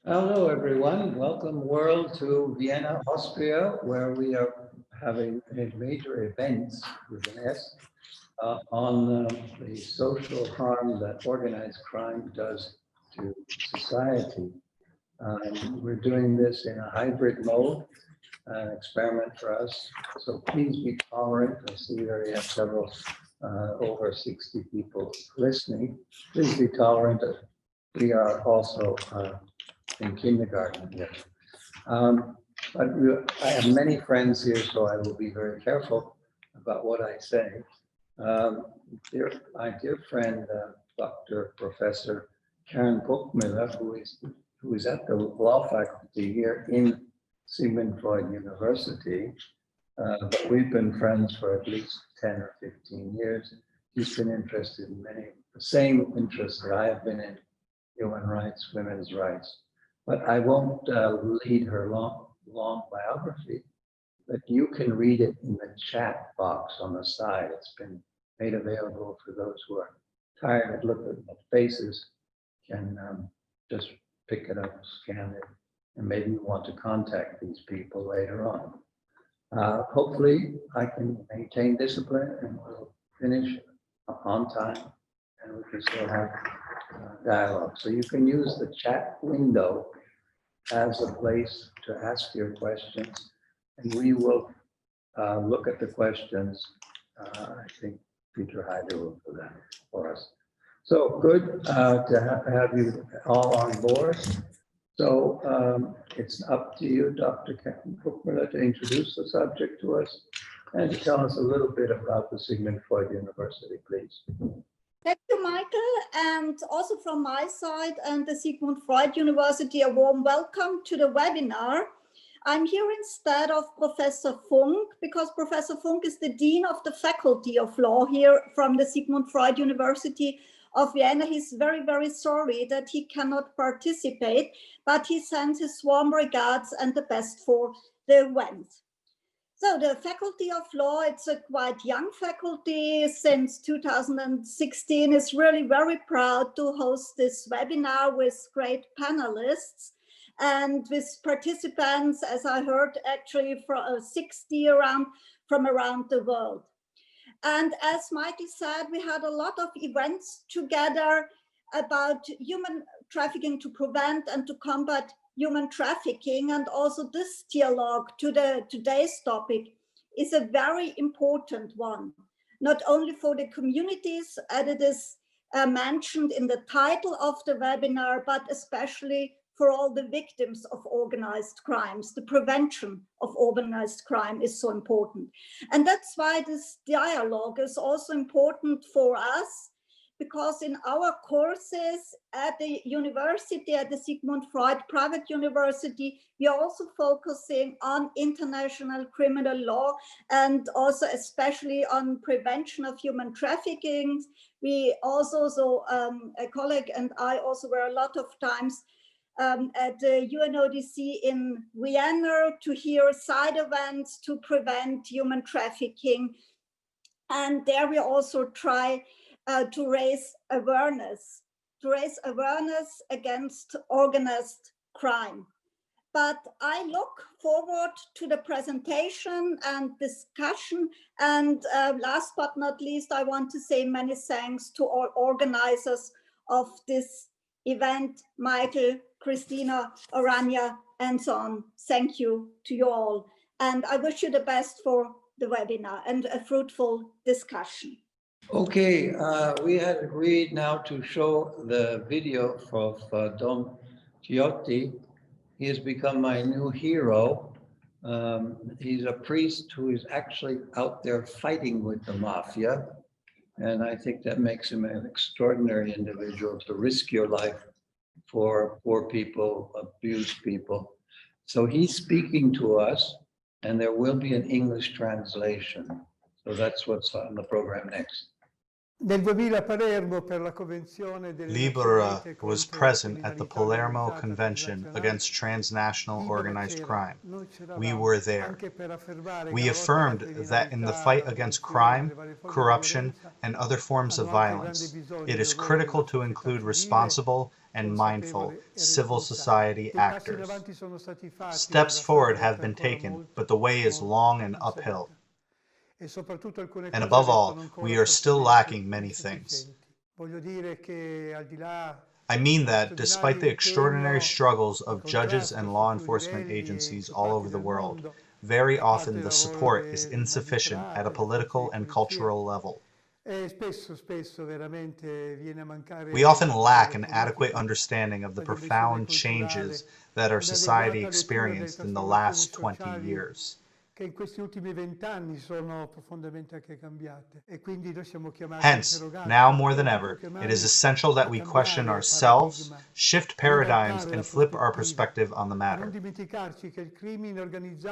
Hello, everyone. Welcome, world, to Vienna, Austria, where we are having a major event with an S on the social harm that organized crime does to society. We're doing this in a hybrid mode, an experiment for us. So please be tolerant. I see we already have several, over 60 people listening. Please be tolerant. We are also in kindergarten here. But I have many friends here, so I will be very careful about what I say. My dear friend, Dr. Professor Karin Bruckmüller, who is at the law faculty here in Sigmund Freud University, but we've been friends for at least 10 or 15 years. He's been interested in many of the same interests that I have been in: human rights, women's rights. But I won't lead her long biography, but you can read it in the chat box on the side. It's been made available for those who are tired of looking at faces, can just pick it up, scan it, and maybe you want to contact these people later on. Hopefully I can maintain discipline and we'll finish on time and we can still have dialogue. So you can use the chat window as a place to ask your questions, and we will look at the questions. I think Peter Heider will do that for us. So good to have you all on board. So it's up to you, Dr. Bruckmüller, to introduce the subject to us and to tell us a little bit about the Sigmund Freud University, please. Thank you, Michael, and also from my side and the Sigmund Freud University, a warm welcome to the webinar. I'm here instead of Professor Funk, because Professor Funk is the Dean of the Faculty of Law here from the Sigmund Freud University of Vienna. He's very, very sorry that he cannot participate, but he sends his warm regards and the best for the event. So the Faculty of Law, it's a quite young faculty. Since 2016, is really very proud to host this webinar with great panelists and with participants, as I heard, actually from 60 from around the world. And as Michael said, we had a lot of events together about human trafficking to prevent and to combat human trafficking, and also this dialogue to today's topic is a very important one, not only for the communities, as it is mentioned in the title of the webinar, but especially for all the victims of organized crimes. The prevention of organized crime is so important. And that's why this dialogue is also important for us, because in our courses at the university, at the Sigmund Freud Private University, we are also focusing on international criminal law and also especially on prevention of human trafficking. We also, a colleague and I also were a lot of times at the UNODC in Vienna to hear side events to prevent human trafficking. And there we also try to raise awareness against organized crime. But I look forward to the presentation and discussion. And last but not least, I want to say many thanks to all organizers of this event, Michael, Christina, Orania, and so on. Thank you to you all. And I wish you the best for the webinar and a fruitful discussion. Okay, we had agreed now to show the video of Don Giotti. He has become my new hero. He's a priest who is actually out there fighting with the mafia. And I think that makes him an extraordinary individual to risk your life for poor people, abused people. So he's speaking to us, and there will be an English translation. So that's what's on the program next. Libera was present at the Palermo Convention against transnational organized crime. We were there. We affirmed that in the fight against crime, corruption, and other forms of violence, it is critical to include responsible and mindful civil society actors. Steps forward have been taken, but the way is long and uphill. And above all, we are still lacking many things. I mean that, despite the extraordinary struggles of judges and law enforcement agencies all over the world, very often the support is insufficient at a political and cultural level. We often lack an adequate understanding of the profound changes that our society experienced in the last 20 years. Hence, now more than ever, it is essential that we question ourselves, shift paradigms, and flip our perspective on the matter.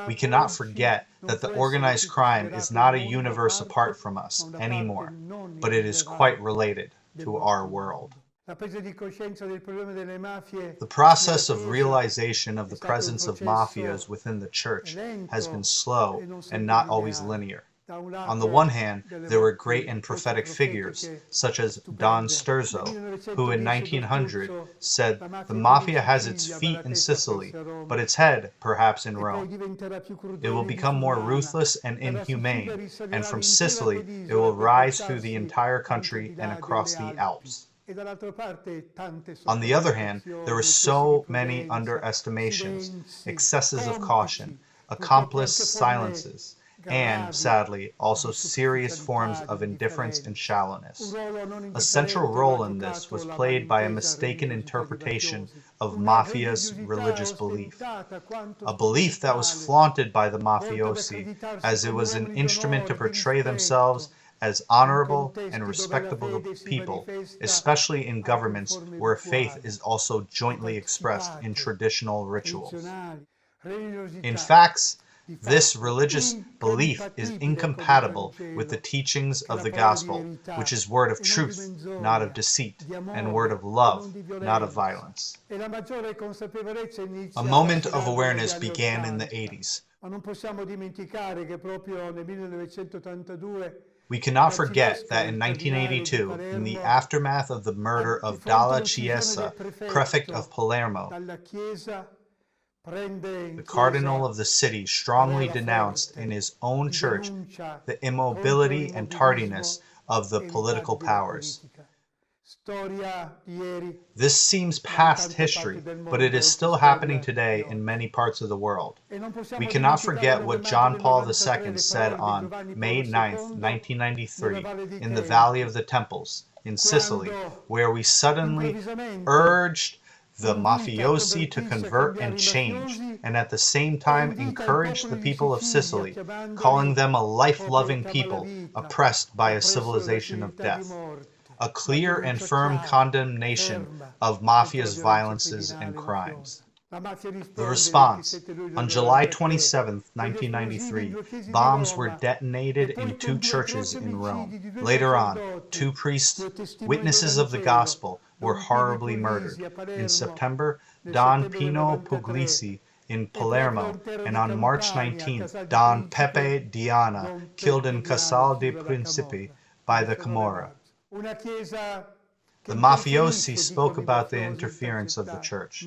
We cannot forget that the organized crime is not a universe apart from us anymore, but it is quite related to our world. The process of realization of the presence of mafias within the church has been slow and not always linear. On the one hand, there were great and prophetic figures, such as Don Sturzo, who in 1900 said, "The mafia has its feet in Sicily, but its head, perhaps, in Rome. It will become more ruthless and inhumane, and from Sicily it will rise through the entire country and across the Alps." On the other hand, there were so many underestimations, excesses of caution, accomplice silences, and, sadly, also serious forms of indifference and shallowness. A central role in this was played by a mistaken interpretation of mafia's religious belief, a belief that was flaunted by the mafiosi as it was an instrument to portray themselves as honorable and respectable people, especially in governments where faith is also jointly expressed in traditional rituals. In fact, this religious belief is incompatible with the teachings of the gospel, which is word of truth, not of deceit, and word of love, not of violence. A moment of awareness began in the 80s. We cannot forget that in 1982, in the aftermath of the murder of Dalla Chiesa, prefect of Palermo, the cardinal of the city strongly denounced in his own church the immobility and tardiness of the political powers. This seems past history, but it is still happening today in many parts of the world. We cannot forget what John Paul II said on May 9, 1993, in the Valley of the Temples, in Sicily, where we suddenly urged the mafiosi to convert and change, and at the same time encouraged the people of Sicily, calling them a life-loving people oppressed by a civilization of death. A clear and firm condemnation of mafia's violences and crimes. The response: on July 27, 1993, bombs were detonated in 2 churches in Rome. Later on, 2 priests, witnesses of the gospel, were horribly murdered. In September, Don Pino Puglisi in Palermo, and on March 19th, Don Pepe Diana, killed in Casal dei Principi by the Camorra. The mafiosi spoke about the interference of the church.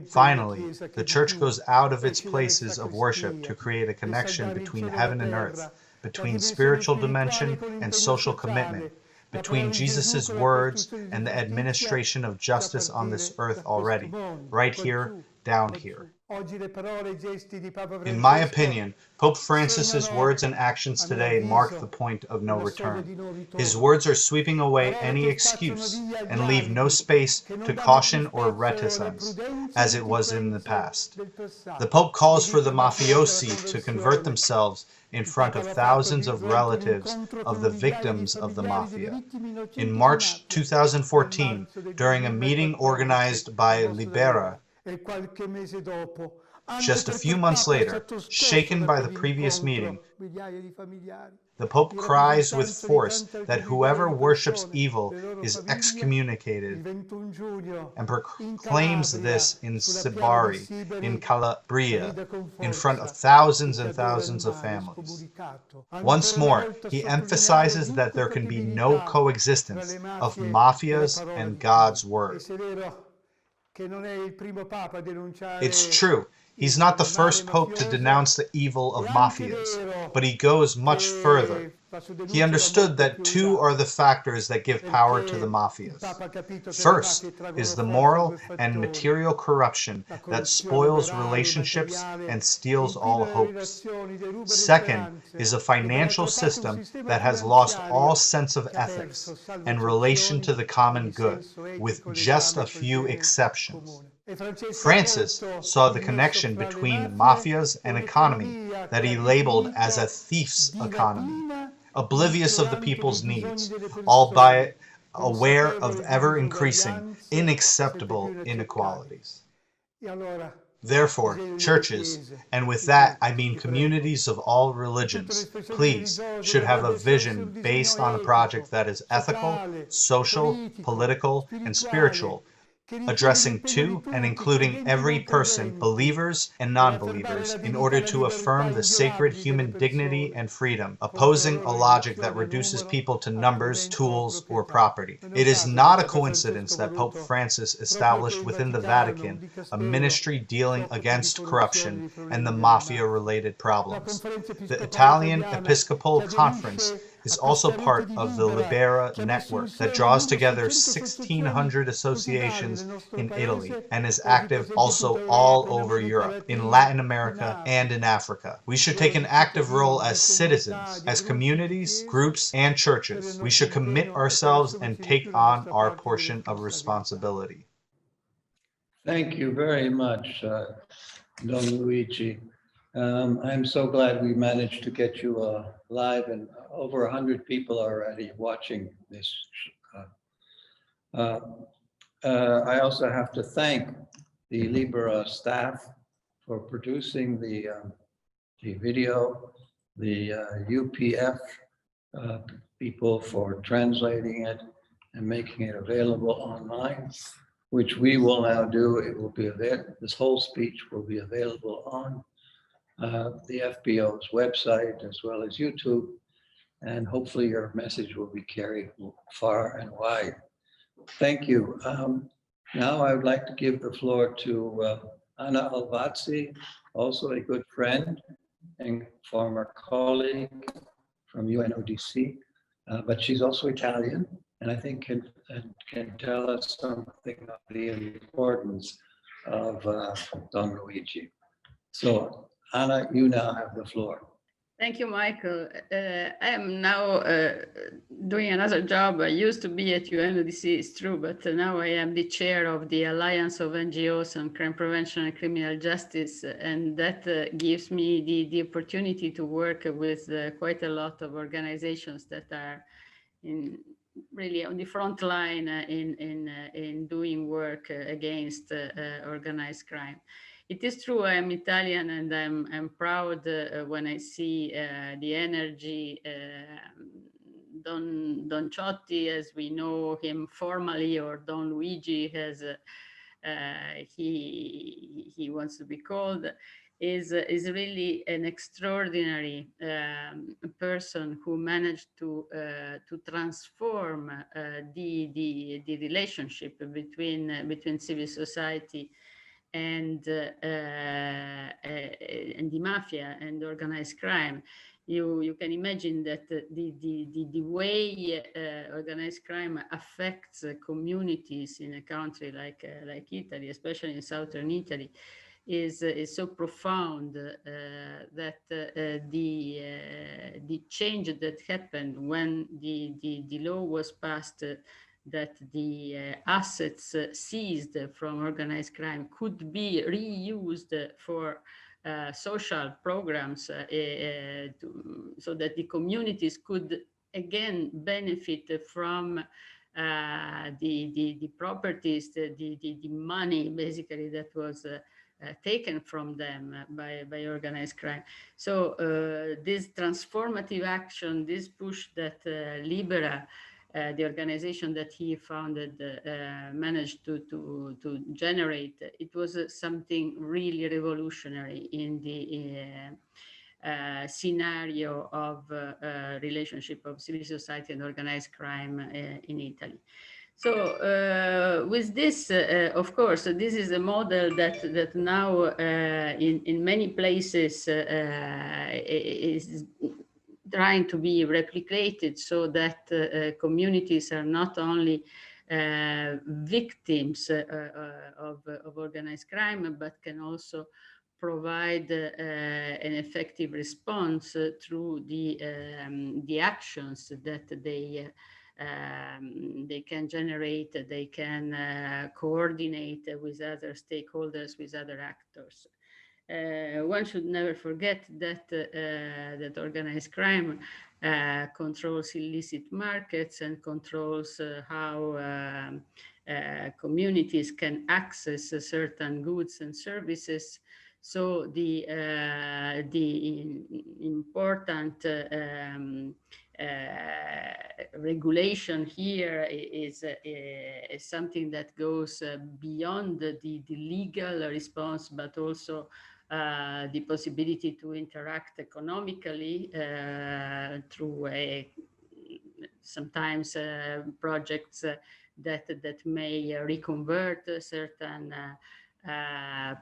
Finally, the church goes out of its places of worship to create a connection between heaven and earth, between spiritual dimension and social commitment, between Jesus' words and the administration of justice on this earth already, right here, down here. In my opinion, Pope Francis's words and actions today mark the point of no return. His words are sweeping away any excuse and leave no space to caution or reticence, as it was in the past. The Pope calls for the mafiosi to convert themselves in front of thousands of relatives of the victims of the mafia. In March 2014, during a meeting organized by Libera, just a few months later, shaken by the previous meeting, The Pope cries with force that whoever worships evil is excommunicated and proclaims this in Sibari, in Calabria, in front of thousands and thousands of families. Once more, he emphasizes that there can be no coexistence of mafias and God's word. It's true, he's not the first pope to denounce the evil of mafias, but he goes much further. He understood that two are the factors that give power to the mafias. First is the moral and material corruption that spoils relationships and steals all hopes. Second is a financial system that has lost all sense of ethics and relation to the common good, with just a few exceptions. Francis saw the connection between mafias and economy that he labeled as a thief's economy, oblivious of the people's needs, albeit aware of ever-increasing, unacceptable inequalities. Therefore, churches, and with that I mean communities of all religions, please, should have a vision based on a project that is ethical, social, political, and spiritual, addressing to and including every person, believers and non-believers, in order to affirm the sacred human dignity and freedom, opposing a logic that reduces people to numbers, tools, or property. It is not a coincidence that Pope Francis established within the Vatican a ministry dealing against corruption and the mafia-related problems. The Italian Episcopal Conference is also part of the Libera network that draws together 1,600 associations in Italy and is active also all over Europe, in Latin America, and in Africa. We should take an active role as citizens, as communities, groups, and churches. We should commit ourselves and take on our portion of responsibility. Thank you very much, Don Luigi. I'm so glad we managed to get you live, and over 100 people are already watching this. I also have to thank the Libera staff for producing the video, the UPF people for translating it and making it available online, which we will now do. It will be available. This whole speech will be available on the FBO's website as well as YouTube, and hopefully your message will be carried far and wide. Thank you. Now I would like to give the floor to Anna Alvazzi, also a good friend and former colleague from UNODC, but she's also Italian, and I think can tell us something of the importance of Don Luigi. So Anna, you now have the floor. Thank you, Michael. I am now doing another job. I used to be at UNODC, it's true, but now I am the chair of the Alliance of NGOs on Crime Prevention and Criminal Justice, and that gives me the opportunity to work with quite a lot of organizations that are really on the front line in doing work against organized crime. It is true, I am Italian, and I'm proud when I see the energy. Don Ciotti, as we know him formally, or Don Luigi, as he wants to be called, is really an extraordinary person who managed to transform the relationship between civil society and the mafia and organized crime. You can imagine that the way organized crime affects communities in a country like Italy, especially in southern Italy, is so profound that the change that happened when the law was passed that the assets seized from organized crime could be reused for social programs so that the communities could again benefit from the properties, the money basically that was taken from them by organized crime. So this transformative action, this push that Libera, the organization that he founded, managed to generate, it was something really revolutionary in the scenario of relationship of civil society and organized crime in Italy. So with this, of course, this is a model that now in many places is trying to be replicated, so that communities are not only victims of organized crime, but can also provide an effective response through the actions that they can generate, they can coordinate with other stakeholders, with other actors. One should never forget that that organized crime controls illicit markets and controls how communities can access certain goods and services. So the important regulation here is something that goes beyond the legal response, but also the possibility to interact economically through sometimes projects that may reconvert certain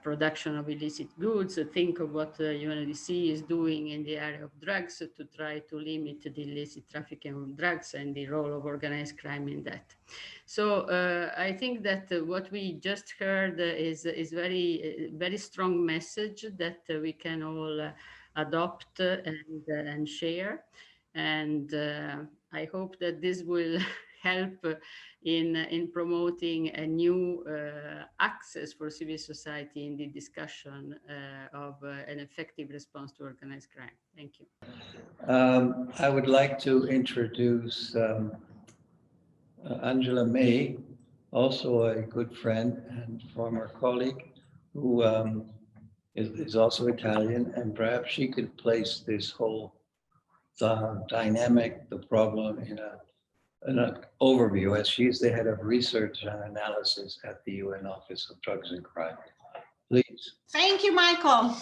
production of illicit goods. Think of what UNODC is doing in the area of drugs to try to limit the illicit trafficking of drugs and the role of organized crime in that. So I think that what we just heard is very strong message that we can all adopt and share. And I hope that this will help in promoting a new access for civil society in the discussion of an effective response to organized crime. Thank you. I would like to introduce Angela May, also a good friend and former colleague, who is also Italian, and perhaps she could place this whole dynamic, the problem in an overview, as she's the head of research and analysis at the UN Office of Drugs and Crime. Please. Thank you, Michael.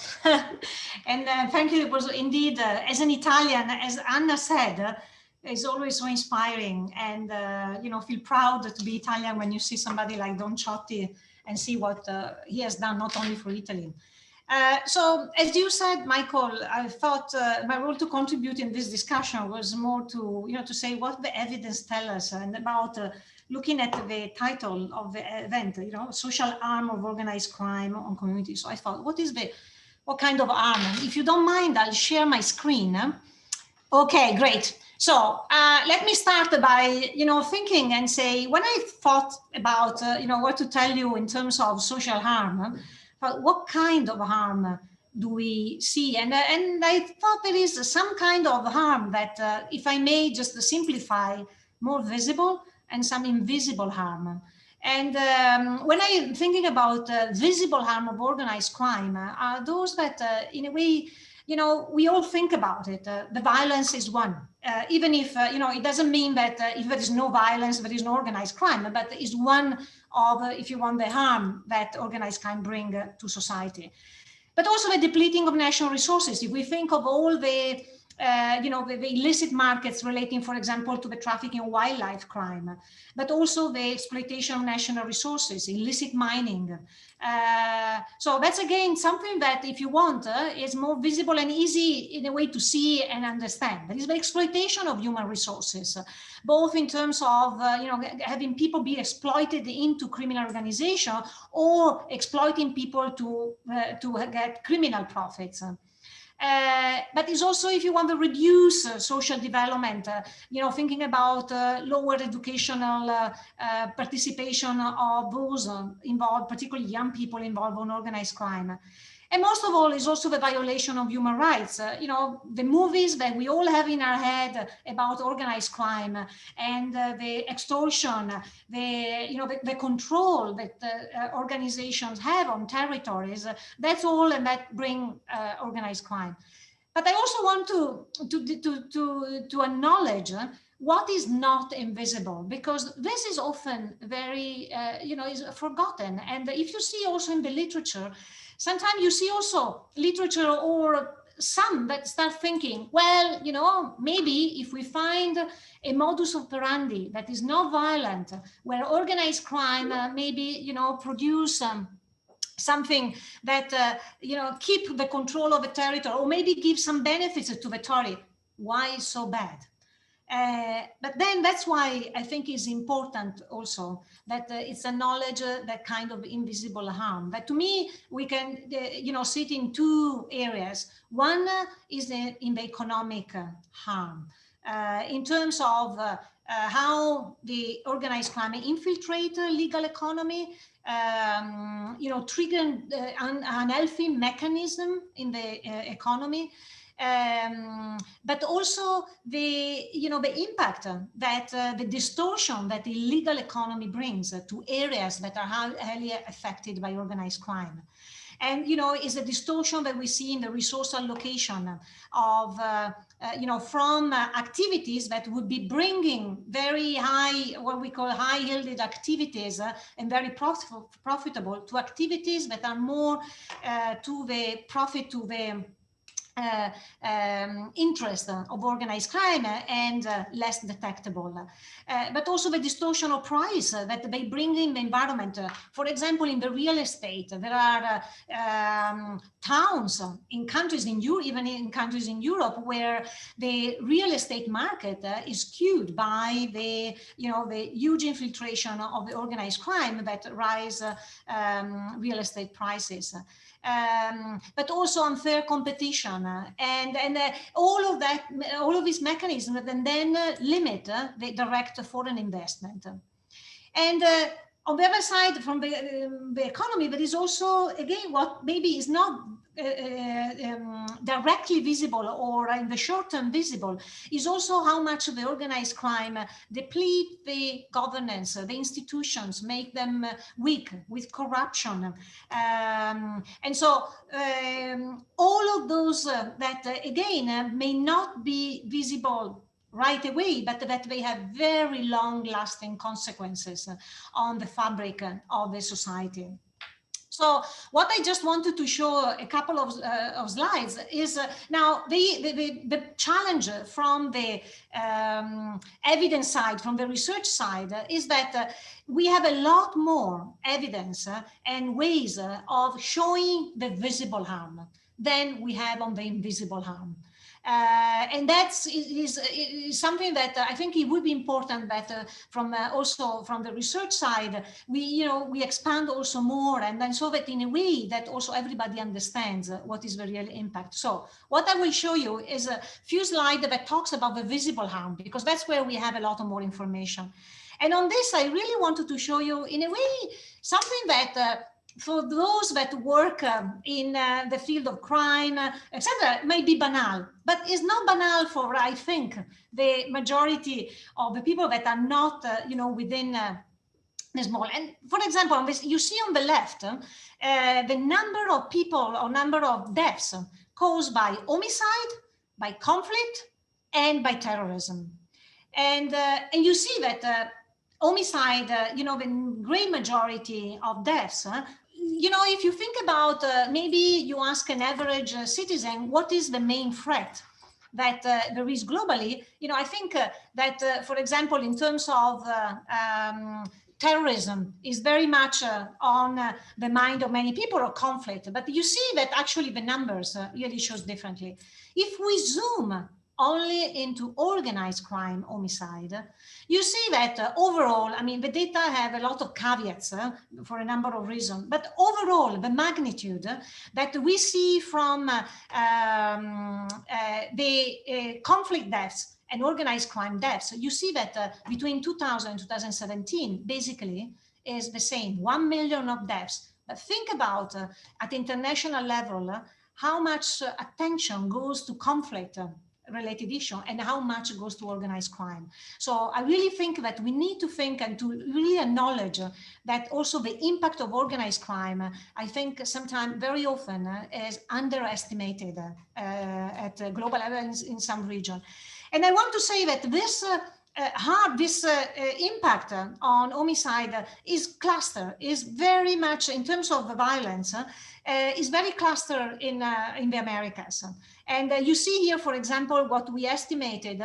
And thank you. It was indeed, as an Italian, as Anna said, it's always so inspiring, and you know, feel proud to be Italian when you see somebody like Don Ciotti and see what he has done, not only for Italy. So, as you said, Michael, I thought my role to contribute in this discussion was more to, you know, to say what the evidence tells us, and about looking at the title of the event, you know, social arm of organized crime on communities. So I thought, what kind of arm? If you don't mind, I'll share my screen. Okay, great. So let me start by, you know, thinking and say, when I thought about, you know, what to tell you in terms of social harm, what kind of harm do we see? And I thought there is some kind of harm that, if I may just simplify, more visible, and some invisible harm. And when I'm thinking about visible harm of organized crime, are those that, in a way, you know, we all think about it. The violence is one, even if, you know, it doesn't mean that if there is no violence, there is no organized crime, but it's one of, if you want, the harm that organized crime bring to society. But also the depleting of national resources. If we think of all the, you know, the illicit markets relating, for example, to the trafficking of wildlife crime, but also the exploitation of national resources, illicit mining. So that's again something that, if you want, is more visible and easy in a way to see and understand. That is the exploitation of human resources, both in terms of, you know, having people be exploited into criminal organization, or exploiting people to get criminal profits. But it's also, if you want to reduce social development, you know, thinking about lower educational participation of those involved, particularly young people involved in organized crime. And most of all is also the violation of human rights. You know, the movies that we all have in our head about organized crime and the extortion, the control that organizations have on territories, that's all that bring organized crime. But I also want to acknowledge what is not invisible, because this is often very, is forgotten. And if you see also in the literature, sometimes you see also literature or some that start thinking, well, maybe if we find a modus operandi that is not violent, where organized crime maybe, produce something that, keep the control of a territory, or maybe give some benefits to the territory, why so bad? But then that's why I think it's important also that it's a knowledge that kind of invisible harm. But to me, we can, sit in two areas. One is in the economic harm, in terms of how the organized crime infiltrate legal economy, trigger unhealthy mechanism in the economy. But also the impact that the distortion that the illegal economy brings to areas that are highly affected by organized crime. And, is a distortion that we see in the resource allocation of, from activities that would be bringing very high, what we call high yielded activities and very profitable to activities that are more to the profit, to the interest of organized crime and less detectable. But also the distortion of price that they bring in the environment. For example, in the real estate, there are towns in countries in Europe, even in countries in Europe, where the real estate market is skewed by the huge infiltration of the organized crime that rise real estate prices. But also unfair competition and all of that, all of these mechanisms that then limit the direct foreign investment. And on the other side, from the economy, there is also, again, what maybe is not directly visible or in the short term visible, is also how much the organized crime deplete the governance, the institutions, make them weak with corruption. And so all of those that again may not be visible right away, but that they have very long lasting consequences on the fabric of the society. So what I just wanted to show a couple of slides is now the challenge from the evidence side, from the research side, is that we have a lot more evidence and ways of showing the visible harm than we have on the invisible harm. And that's is something that I think it would be important that from also from the research side, we expand also more, and then so that in a way that also everybody understands what is the real impact. So what I will show you is a few slides that talks about the visible harm, because that's where we have a lot of more information. And on this, I really wanted to show you in a way something that for those that work in the field of crime, etc., may be banal, but it's not banal for, I think, the majority of the people that are not, within the small. And for example, on this, you see on the left, the number of people or number of deaths caused by homicide, by conflict, and by terrorism. And you see that homicide, the great majority of deaths, if you think about, maybe you ask an average citizen, what is the main threat that there is globally? I think that, for example, in terms of terrorism is very much on the mind of many people, or conflict. But you see that actually the numbers really shows differently. If we zoom only into organized crime, homicide, you see that overall, I mean, the data have a lot of caveats for a number of reasons, but overall, the magnitude that we see from the conflict deaths and organized crime deaths, you see that between 2000 and 2017, basically, is the same, 1 million of deaths But think about at international level, how much attention goes to conflict related issue and how much goes to organized crime. So I really think that we need to think and to really acknowledge that also the impact of organized crime, I think sometimes very often is underestimated at global level in some region. And I want to say that this impact on homicide is cluster, is very much in terms of the violence, is very clustered in the Americas. And you see here, for example, what we estimated,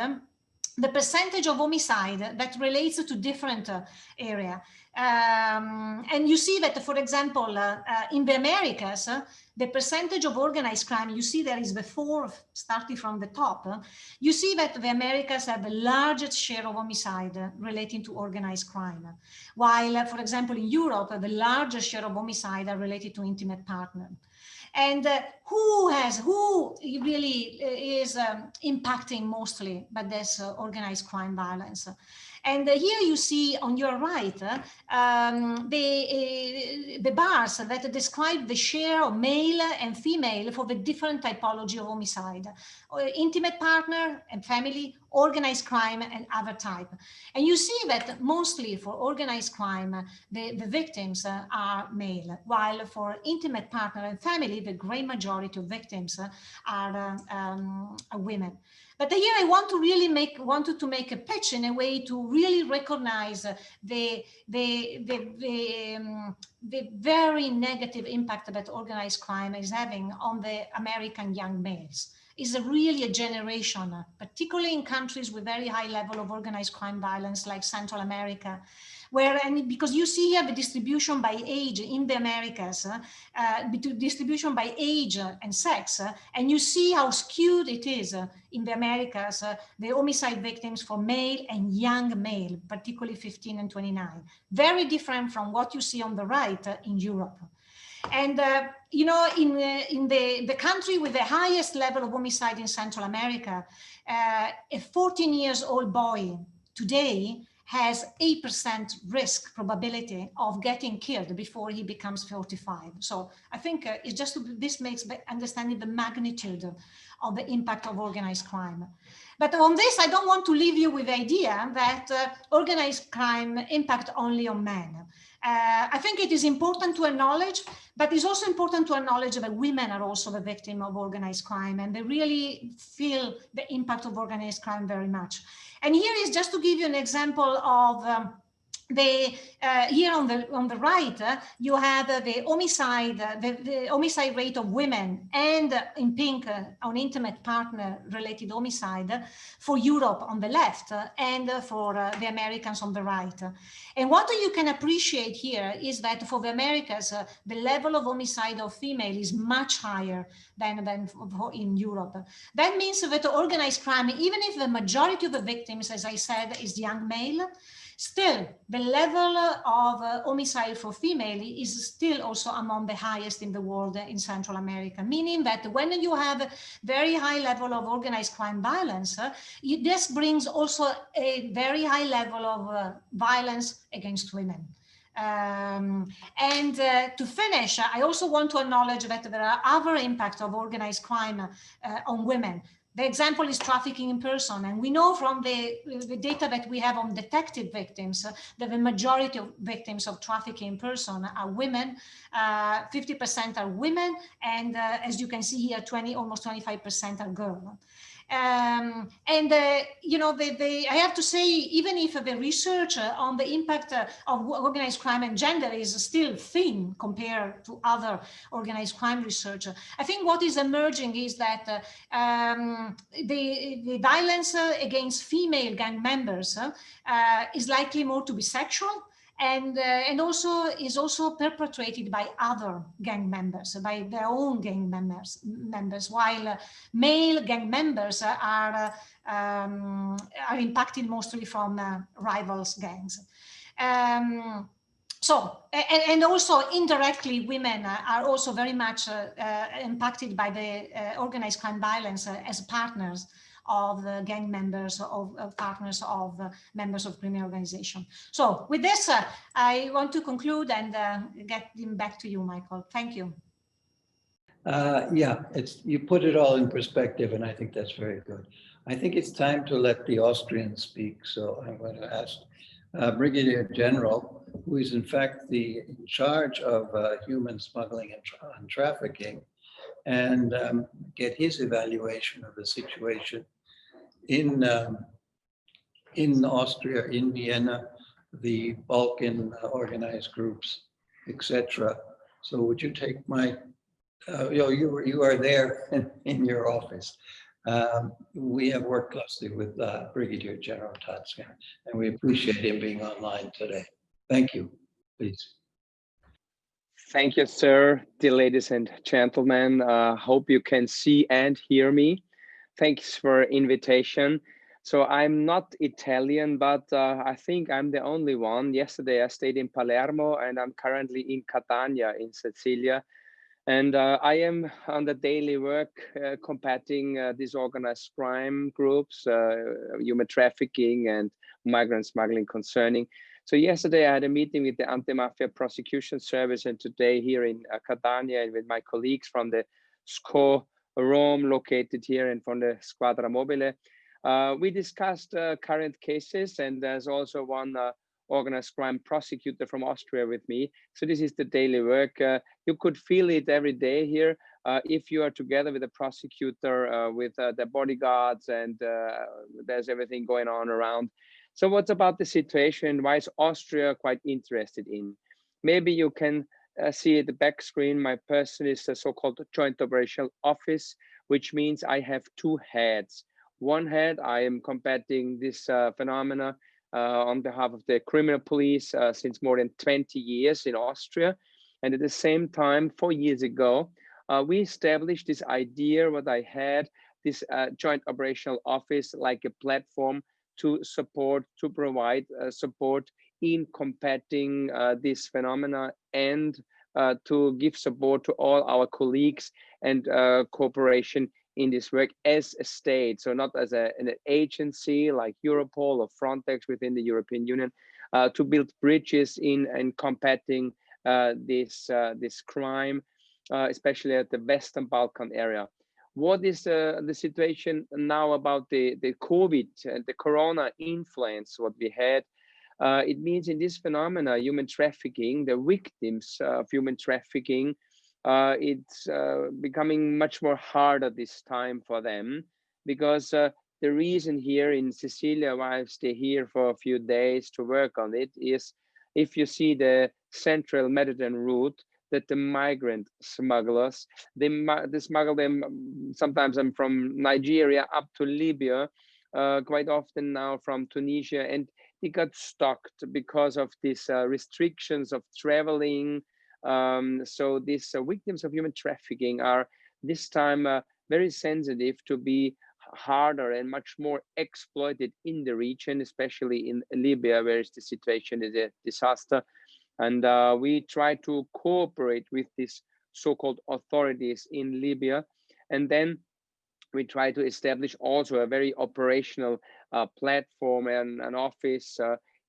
the percentage of homicide that relates to different area. And you see that, for example, in the Americas, the percentage of organized crime, you see there is the fourth, starting from the top. You see that the Americas have the largest share of homicide relating to organized crime. While, for example, in Europe, the largest share of homicide are related to intimate partner. And who really is impacting mostly by this organized crime violence? And here you see on your right the bars that describe the share of male and female for the different typology of homicide: intimate partner and family, organized crime, and other type. And you see that mostly for organized crime, the victims are male, while for intimate partner and family, the great majority of victims are women. But here I want to really wanted to make a pitch in a way to really recognize the very negative impact that organized crime is having on the American young males. Is really a generation, particularly in countries with very high level of organized crime violence like Central America, where, and because you see here the distribution by age in the Americas, distribution by age and sex, and you see how skewed it is in the Americas, the homicide victims for male and young male, particularly 15 and 29. Very different from what you see on the right in Europe. And, you know, in the country with the highest level of homicide in Central America, a 14-year-old boy today has 8% risk probability of getting killed before he becomes 45. So I think it's just, this makes understanding the magnitude of the impact of organized crime. But on this, I don't want to leave you with the idea that organized crime impact only on men. I think it is important to acknowledge, but it's also important to acknowledge that women are also the victim of organized crime, and they really feel the impact of organized crime very much. And here is just to give you an example of here on the right, you have the homicide rate of women, and in pink on intimate partner related homicide for Europe on the left, and for the Americans on the right. And what you can appreciate here is that for the Americas, the level of homicide of female is much higher than in Europe. That means that organized crime, even if the majority of the victims, as I said, is young male, still, the level of homicide for female is still also among the highest in the world in Central America, meaning that when you have very high level of organized crime violence, this brings also a very high level of violence against women. To finish, I also want to acknowledge that there are other impacts of organized crime on women. The example is trafficking in person, and we know from the data that we have on detected victims that the majority of victims of trafficking in person are women. 50% are women, and as you can see here, almost 25% are girls. You know, I have to say, even if the research on the impact of organized crime and gender is still thin compared to other organized crime research, I think what is emerging is that the violence against female gang members is likely more to be sexual, and also is also perpetrated by other gang members, by their own gang members, while male gang members are impacted mostly from rivals gangs. And also indirectly, women are also very much impacted by the organized crime violence as partners of gang members, of partners of members of criminal organization. So with this, I want to conclude and get him back to you, Michael. Thank you. Yeah, you put it all in perspective, and I think that's very good. I think it's time to let the Austrians speak. So I'm going to ask Brigadier General, who is in fact in charge of human smuggling and trafficking, and get his evaluation of the situation in Austria, in Vienna, the Balkan organized groups, etc. So would you take my, you are there in your office. We have worked closely with Brigadier General Tatzgern, and we appreciate him being online today. Thank you, please. Thank you, sir. Dear ladies and gentlemen, hope you can see and hear me. Thanks for invitation. So I'm not Italian, but I think I'm the only one. Yesterday I stayed in Palermo, and I'm currently in Catania in Sicilia. And I am on the daily work combating disorganized crime groups, human trafficking and migrant smuggling concerning. So yesterday I had a meeting with the Anti-Mafia Prosecution Service, and today here in Catania and with my colleagues from the SCO Rome located here and from the Squadra Mobile. We discussed current cases, and there's also one organized crime prosecutor from Austria with me. So this is the daily work. You could feel it every day here if you are together with a prosecutor, with the bodyguards, and there's everything going on around. So what's about the situation? Why is Austria quite interested in? Maybe you can see at the back screen, my person is the so-called Joint Operational Office, which means I have two heads. One head, I am combating this phenomena on behalf of the criminal police since more than 20 years in Austria. And at the same time, 4 years ago, we established this idea, what I had, this Joint Operational Office, like a platform to support, to provide support in combating this phenomena, and to give support to all our colleagues and cooperation in this work as a state. So not as an agency like Europol or Frontex within the European Union, to build bridges in combating this crime, especially at the Western Balkan area. What is the situation now about the COVID and the Corona influence, what we had? It means in this phenomena, human trafficking, the victims of human trafficking, it's becoming much more harder this time for them, because the reason here in Sicilia, why I stay here for a few days to work on it, is if you see the central Mediterranean route, that the migrant smugglers, they smuggle them, sometimes I'm from Nigeria up to Libya, quite often now from Tunisia, and they got stuck because of these restrictions of traveling. So these victims of human trafficking are this time very sensitive to be harder and much more exploited in the region, especially in Libya, where the situation is a disaster. And we try to cooperate with these so-called authorities in Libya. And then we try to establish also a very operational platform and an office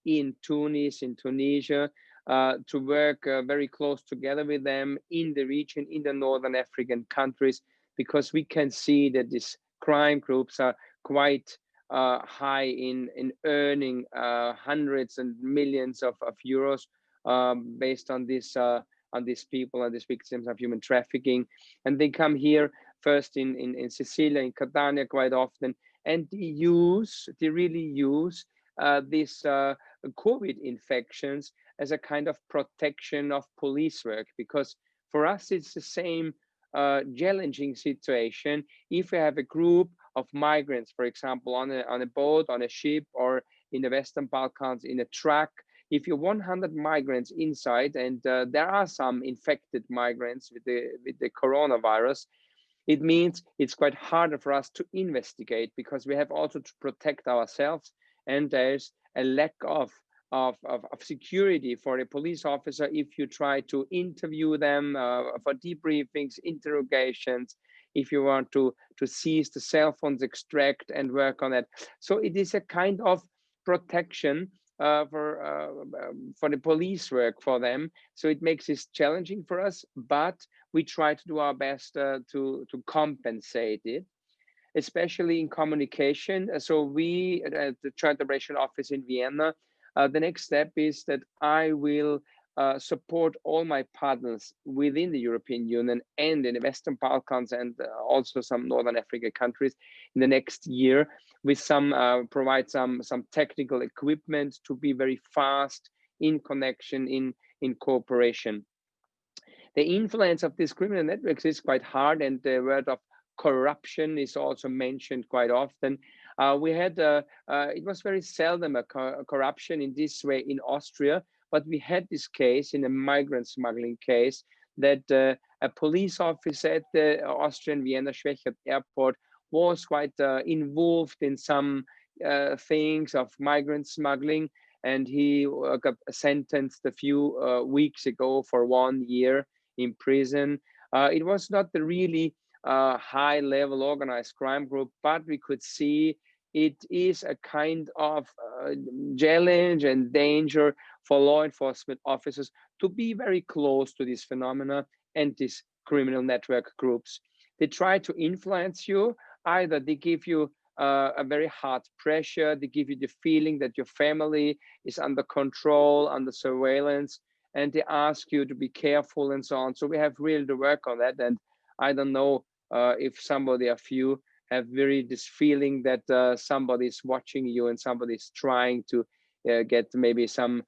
in Tunis, in Tunisia, to work very close together with them in the region, in the Northern African countries, because we can see that these crime groups are quite high in earning hundreds and millions of euros based on these people and these victims of human trafficking. And they come here first in Sicilia, in Catania quite often, and they really use these COVID infections as a kind of protection of police work, because for us it's the same challenging situation. If we have a group of migrants, for example, on a boat, on a ship, or in the Western Balkans in a truck, if you're 100 migrants inside, and there are some infected migrants with the coronavirus, it means it's quite harder for us to investigate, because we have also to protect ourselves, and there's a lack of security for a police officer if you try to interview them for debriefings, interrogations. if you want to seize the cell phones, extract and work on that. So it is a kind of protection for the police work for them. So it makes this challenging for us, but we try to do our best to compensate it, especially in communication. So we at the Joint Operation Office in Vienna, the next step is that I will support all my partners within the European Union and in the Western Balkans and also some Northern Africa countries in the next year with provide some technical equipment to be very fast in connection, in cooperation. The influence of these criminal networks is quite hard, and the word of corruption is also mentioned quite often. We had, it was very seldom a corruption in this way in Austria, but we had this case in a migrant smuggling case that a police officer at the Austrian Vienna-Schwechat airport was quite involved in some things of migrant smuggling, and he got sentenced a few weeks ago for 1 year in prison. It was not the really high-level organized crime group, but we could see it is a kind of challenge and danger for law enforcement officers to be very close to this phenomena and these criminal network groups. They try to influence you. Either they give you a very hard pressure, they give you the feeling that your family is under control, under surveillance, and they ask you to be careful and so on. So we have really to work on that. And I don't know if somebody of you have really this feeling that somebody is watching you and somebody is trying to get maybe some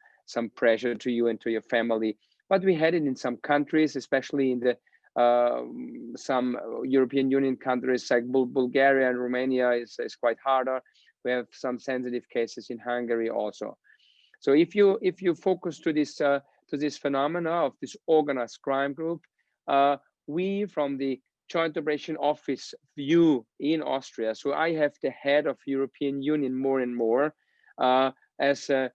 pressure to you and to your family. But we had it in some countries, especially in the some European Union countries like Bulgaria and Romania is quite harder. We have some sensitive cases in Hungary also. So if you focus to this phenomena of this organized crime group, we from the Joint Operation Office view in Austria. So I have the head of European Union more and more as a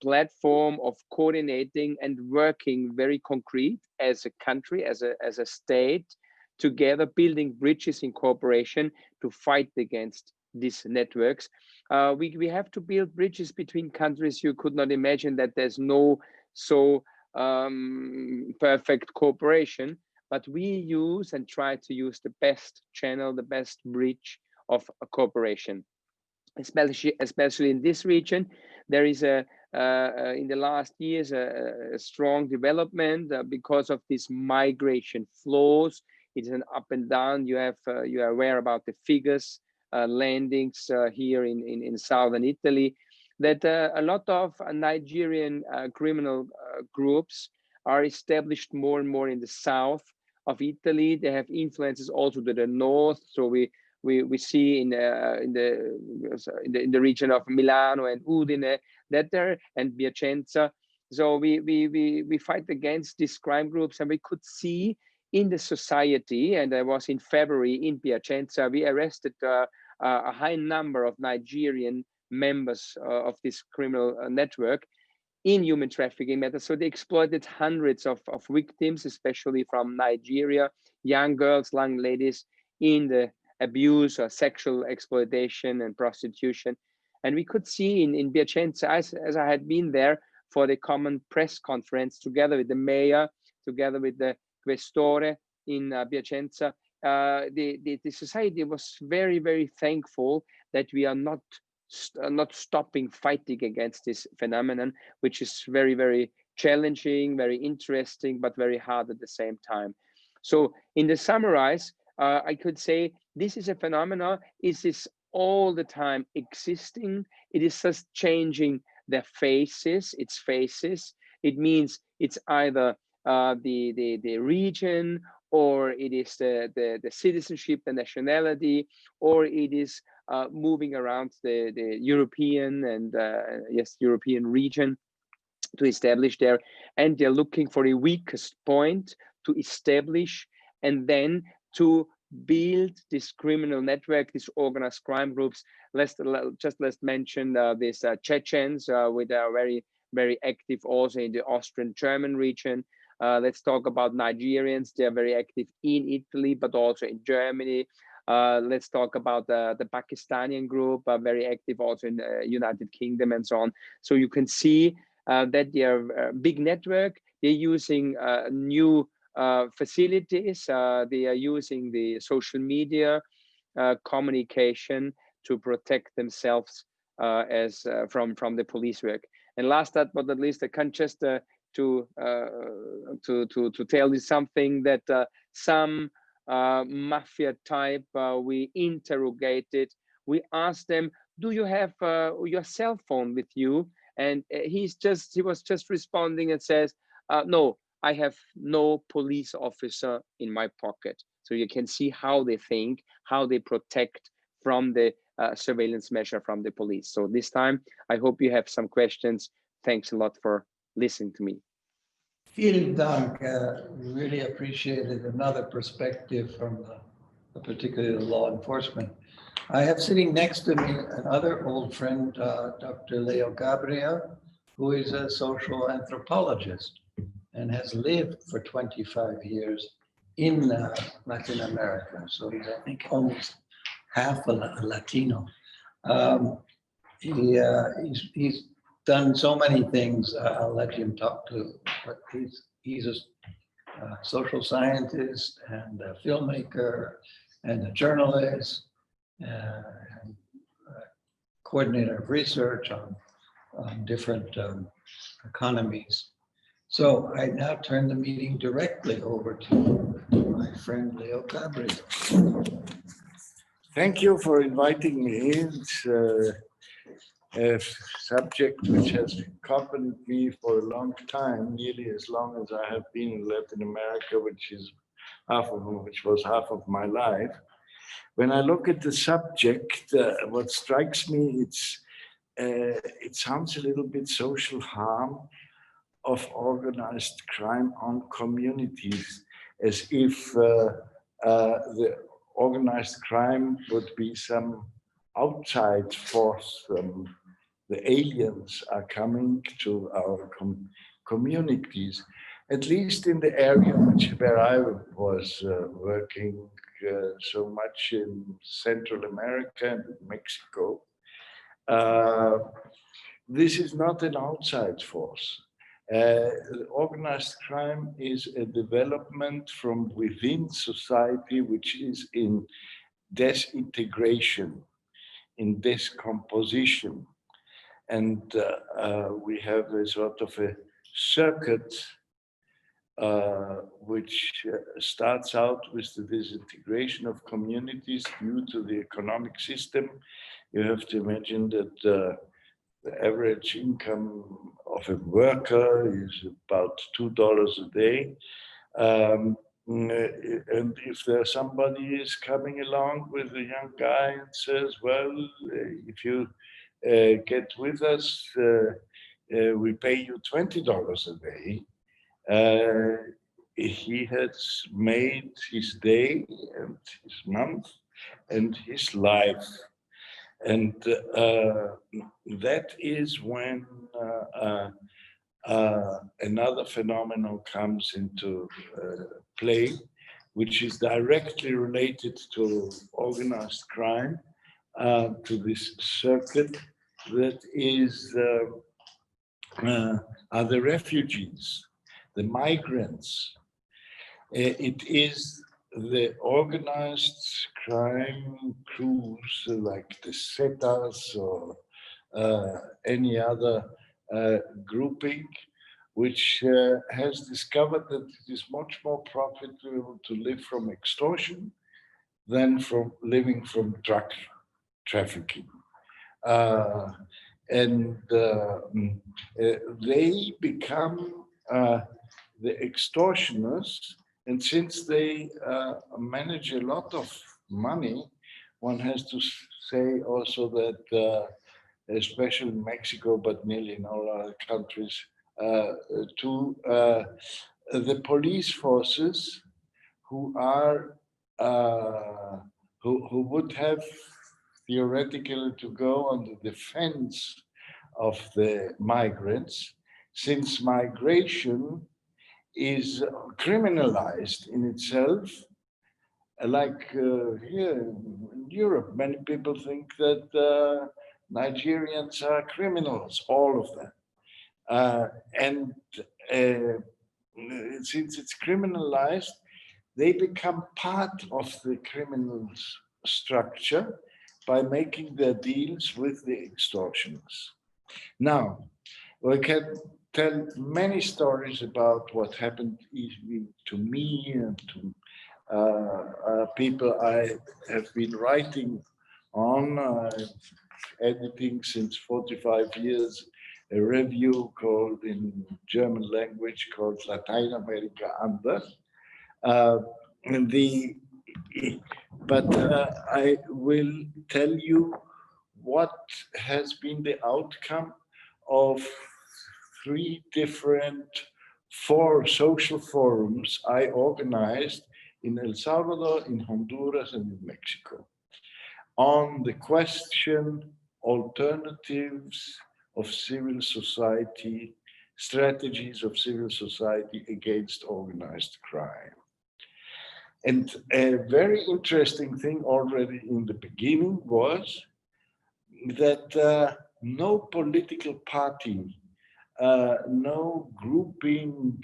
platform of coordinating and working very concrete as a country, as a state, together building bridges in cooperation to fight against these networks. We have to build bridges between countries. You could not imagine that there's no perfect cooperation, but we use and try to use the best channel, the best bridge of cooperation. Especially in this region, there is in the last years a strong development because of these migration flows. It's an up and down. You are aware about the figures, landings here in southern Italy, that a lot of Nigerian criminal groups are established more and more in the south of Italy. They have influences also to the north. So we see in the region of Milano and Udine that there and Piacenza. So we fight against these crime groups, and we could see in the society. And I was in February in Piacenza. We arrested a high number of Nigerian members of this criminal network in human trafficking matters. So they exploited hundreds of victims, especially from Nigeria, young girls, young ladies, in the abuse or sexual exploitation and prostitution. And we could see in Piacenza, as I had been there for the common press conference, together with the mayor, together with the questore in Piacenza, the society was very, very thankful that we are not stopping fighting against this phenomenon, which is very, very challenging, very interesting, but very hard at the same time. So in the summarize, I could say this is a phenomenon. It is all the time existing. It is just changing their faces, its faces. It means it's either the region, or it is the citizenship, the nationality, or it is moving around the European and European region to establish there. And they're looking for a weakest point to establish, and then to build this criminal network, these organized crime groups. Let's mention these Chechens, with are very, very active also in the Austrian-German region. Let's talk about Nigerians. They are very active in Italy, but also in Germany. Let's talk about the Pakistani group, very active also in the United Kingdom and so on. So you can see that they are a big network. They're using new facilities. They are using the social media communication to protect themselves from the police work. And last but not least, I can just to tell you something that some mafia type we interrogated. We asked them, "Do you have your cell phone with you?" And he was just responding and says, "No, I have no police officer in my pocket." So you can see how they think, how they protect from the surveillance measure from the police. So this time, I hope you have some questions. Thanks a lot for listening to me. Vielen Dank. Really appreciated another perspective from particularly the law enforcement. I have sitting next to me another old friend, Dr. Leo Gabriel, who is a social anthropologist and has lived for 25 years in Latin America. So he's, I think, almost half a Latino. He's done so many things. I'll let him talk to, but he's a social scientist and a filmmaker and a journalist and coordinator of research on different economies. So I now turn the meeting directly over to my friend Leo Gabriel. Thank you for inviting me. It's a subject which has accompanied me for a long time, nearly as long as I have been in Latin America, which was half of my life. When I look at the subject, what strikes me, it sounds a little bit social harm of organized crime on communities, as if the organized crime would be some outside force. The aliens are coming to our communities, at least in the area where I was working so much in Central America and Mexico. This is not an outside force. Organized crime is a development from within society, which is in disintegration, in decomposition. And we have a sort of a circuit which starts out with the disintegration of communities due to the economic system. You have to imagine that the average income of a worker is about $2 a day. And if there's somebody is coming along with a young guy and says, well, if you get with us, we pay you $20 a day. He has made his day and his month and his life. And that is when another phenomenon comes into play, which is directly related to organized crime, to this circuit that is are the refugees, the migrants. It is the organized crime crews like the Zetas or any other grouping, which has discovered that it is much more profitable to live from extortion than from living from drug trafficking. And they become the extortioners. And since they manage a lot of money, one has to say also that, especially in Mexico, but nearly in all other countries, the police forces who are who would have theoretically to go on the defense of the migrants, since migration is criminalized in itself. Like here in Europe, many people think that Nigerians are criminals, all of them. And since it's criminalized, they become part of the criminal structure by making their deals with the extortioners. Now, we can tell many stories about what happened to me and to people I have been writing on, editing since 45 years, a review called in German language called Latin America Anders. But I will tell you what has been the outcome of 3 different social forums I organized in El Salvador, in Honduras, and in Mexico on the question alternatives of civil society, strategies of civil society against organized crime. And a very interesting thing already in the beginning was that no political party, no grouping,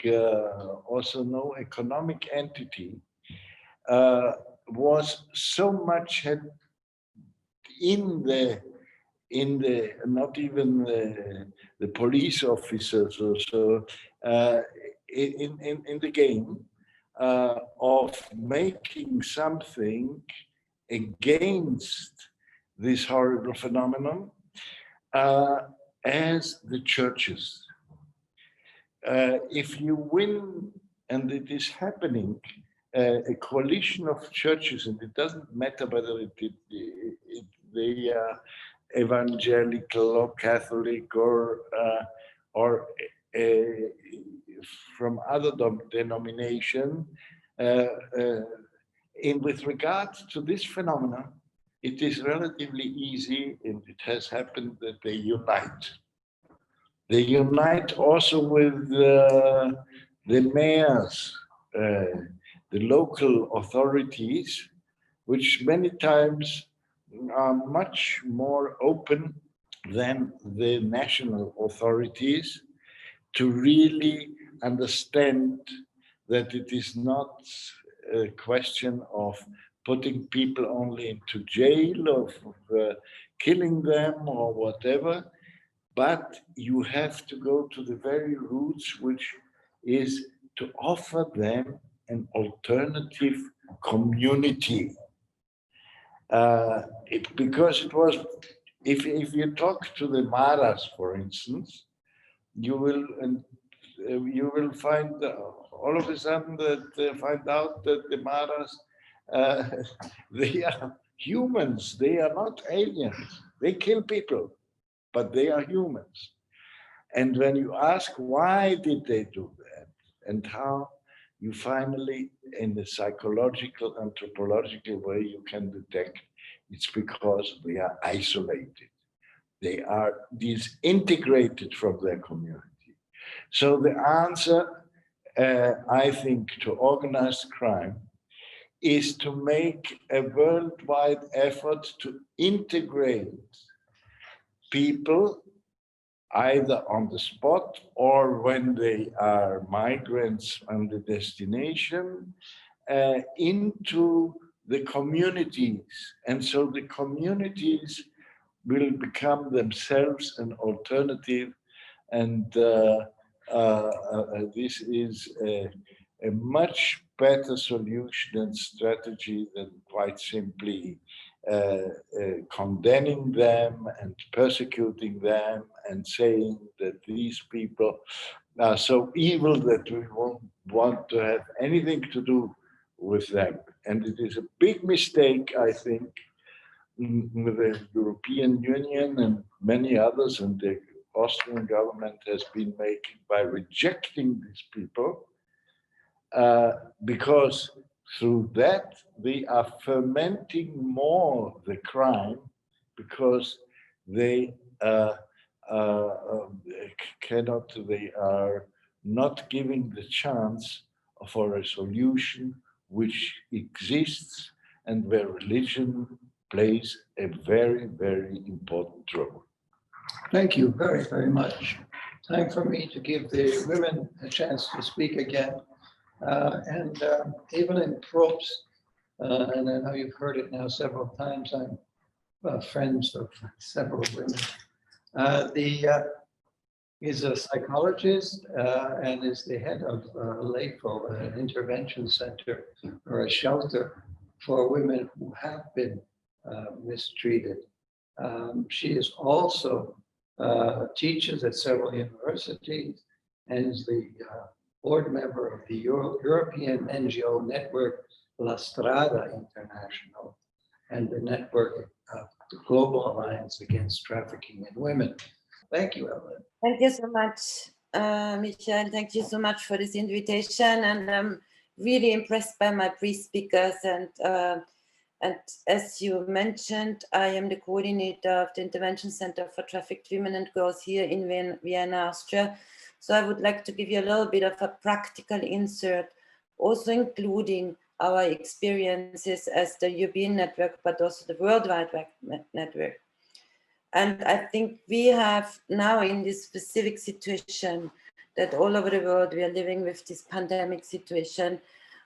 also no economic entity was so much in the not even the police officers or so in the game of making something against this horrible phenomenon as the churches. If you win, and it is happening, a coalition of churches, and it doesn't matter whether they are evangelical or Catholic or from other denomination, with regard to this phenomenon, it is relatively easy, and it has happened that they unite. They unite also with the mayors, the local authorities, which many times are much more open than the national authorities to really understand that it is not a question of putting people only into jail or killing them or whatever, but you have to go to the very roots, which is to offer them an alternative community. Because it was, if you talk to the Maras, for instance, you will find all of a sudden that find out that the Maras, they are humans, they are not aliens. They kill people, but they are humans. And when you ask why did they do that and how, you finally, in the psychological, anthropological way, you can detect it's because they are isolated. They are disintegrated from their community. So the answer, I think, to organized crime is to make a worldwide effort to integrate people either on the spot or when they are migrants on the destination into the communities. And so the communities will become themselves an alternative. And this is a much better solution and strategy than quite simply condemning them and persecuting them and saying that these people are so evil that we won't want to have anything to do with them. And it is a big mistake, I think, with the European Union and many others, and the Austrian government has been making by rejecting these people, because through that they are fermenting more the crime, because they are not giving the chance for a solution which exists and where religion plays a very, very important role. Thank you very, very much. Time for me to give the women a chance to speak again. Evelyn Probst, and I know you've heard it now several times, I'm friends of several women. He's a psychologist and is the head of LAFO, an intervention center or a shelter for women who have been mistreated. She is also teaches at several universities and is the board member of the European NGO network La Strada International and the network of the Global Alliance Against Trafficking in Women. Thank you, Evelyn. Thank you so much, Michael. Thank you so much for this invitation. And I'm really impressed by my pre-speakers. And as you mentioned, I am the coordinator of the Intervention Center for Trafficked Women and Girls here in Vienna, Austria. So I would like to give you a little bit of a practical insert, also including our experiences as the European network, but also the worldwide network. And I think we have now in this specific situation that all over the world we are living with this pandemic situation,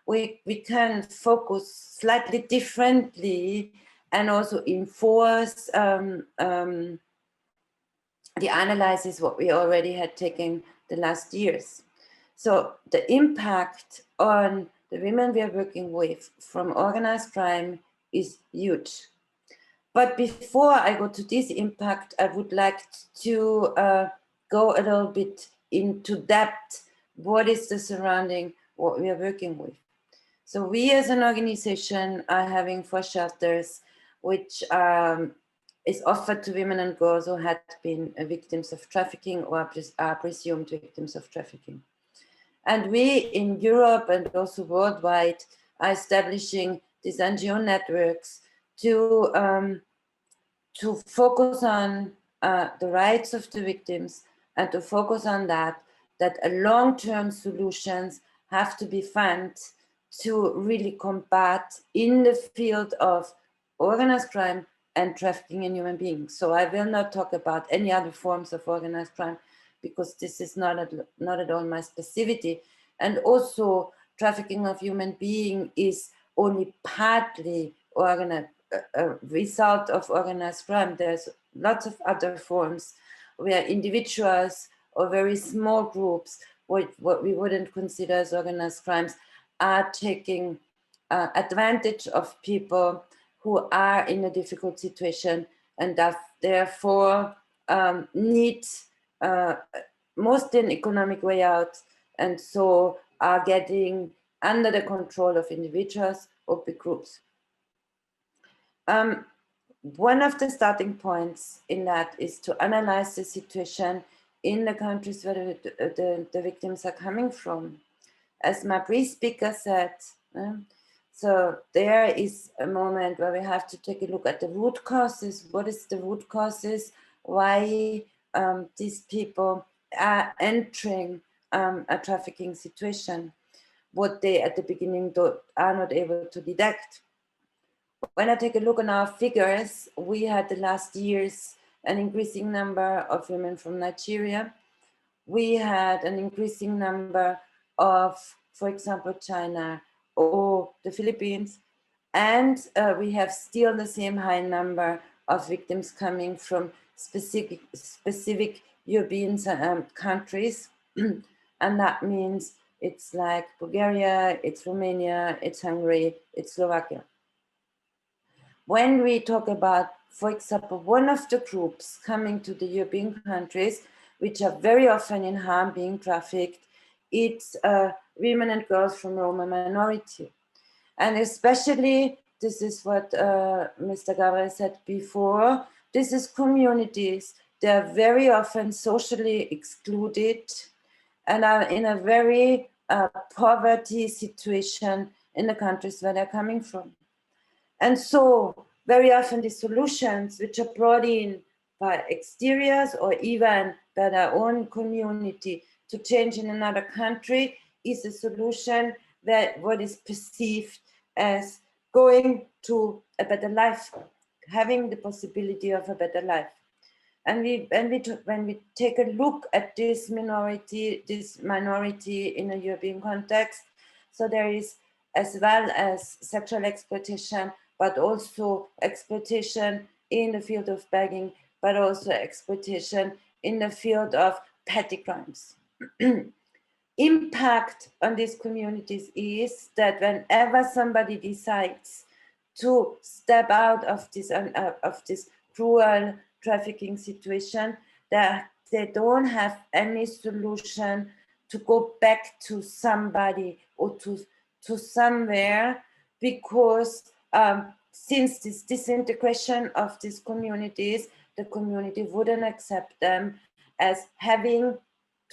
we can focus slightly differently and also enforce the analysis what we already had taken the last years. So the impact on the women we are working with from organized crime is huge. But before I go to this impact, I would like to go a little bit into depth. What is the surrounding, what we are working with? So we as an organization are having 4 shelters, which is offered to women and girls who had been victims of trafficking or are presumed victims of trafficking. And we in Europe and also worldwide are establishing these NGO networks to focus on the rights of the victims and to focus on that a long-term solutions have to be found to really combat in the field of organized crime and trafficking in human beings. So I will not talk about any other forms of organized crime because this is not at all my specificity. And also trafficking of human being is only partly organized, a result of organized crime. There's lots of other forms where individuals or very small groups, what we wouldn't consider as organized crimes, are taking advantage of people who are in a difficult situation and that therefore need mostly an economic way out, and so are getting under the control of individuals or big groups. One of the starting points in that is to analyze the situation in the countries where the victims are coming from. As my pre-speaker said, so there is a moment where we have to take a look at the root causes. What is the root causes? Why these people are entering a trafficking situation? What they at the beginning are not able to detect. When I take a look on our figures, we had the last years an increasing number of women from Nigeria. We had an increasing number of, for example, China or the Philippines. And we have still the same high number of victims coming from specific European countries. And that means it's like Bulgaria, it's Romania, it's Hungary, it's Slovakia. When we talk about, for example, one of the groups coming to the European countries, which are very often in harm being trafficked, it's women and girls from Roma minority. And especially, this is what Mr. Gabriel said before, this is communities. They are very often socially excluded and are in a very poverty situation in the countries where they're coming from. And so very often the solutions which are brought in by exteriors or even by their own community to change in another country is a solution that what is perceived as going to a better life, having the possibility of a better life. And when we take a look at this minority in a European context, so there is as well as sexual exploitation, but also exploitation in the field of begging, but also exploitation in the field of petty crimes. Impact on these communities is that whenever somebody decides to step out of this cruel trafficking situation, that they don't have any solution to go back to somebody or to somewhere, because since this disintegration of these communities, the community wouldn't accept them as having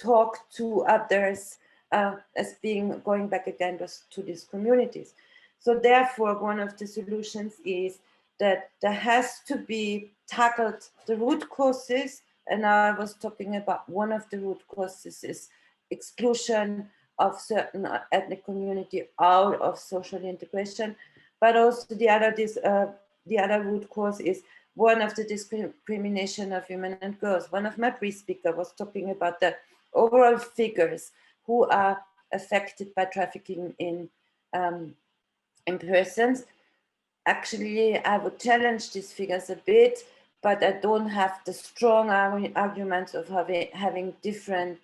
talked to others, as being going back again to these communities. So therefore, one of the solutions is that there has to be tackled the root causes, and I was talking about one of the root causes is exclusion of certain ethnic community out of social integration, but also the other root cause is one of the discrimination of women and girls. One of my pre-speakers was talking about the overall figures who are affected by trafficking in persons. Actually, I would challenge these figures a bit, but I don't have the strong arguments of having different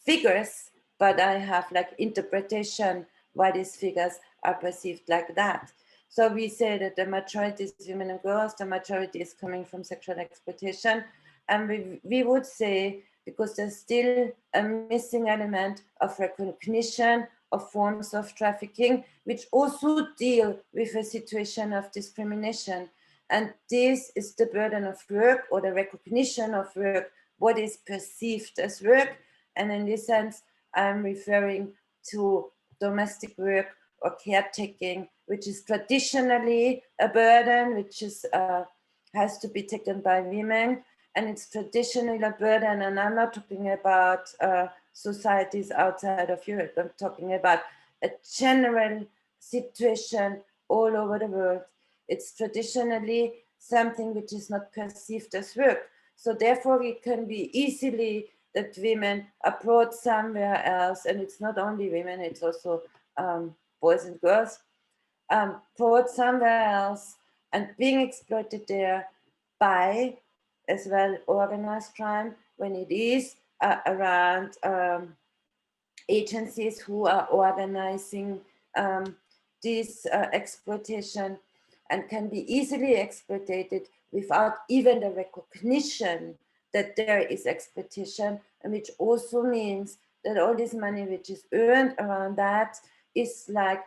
figures, but I have like interpretation why these figures are perceived like that. So we say that the majority is women and girls, the majority is coming from sexual exploitation. And we would say, because there's still a missing element of recognition of forms of trafficking, which also deal with a situation of discrimination. And this is the burden of work, or the recognition of work, what is perceived as work. And in this sense, I'm referring to domestic work or caretaking, which is traditionally a burden, which is has to be taken by women. And it's traditionally a burden, and I'm not talking about societies outside of Europe. I'm talking about a general situation all over the world. It's traditionally something which is not perceived as work. So therefore, it can be easily that women are brought somewhere else, and it's not only women, it's also boys and girls, brought somewhere else and being exploited there by as well organized crime, when it is around agencies who are organizing this exploitation, and can be easily exploited without even the recognition that there is exploitation, and which also means that all this money which is earned around that is like,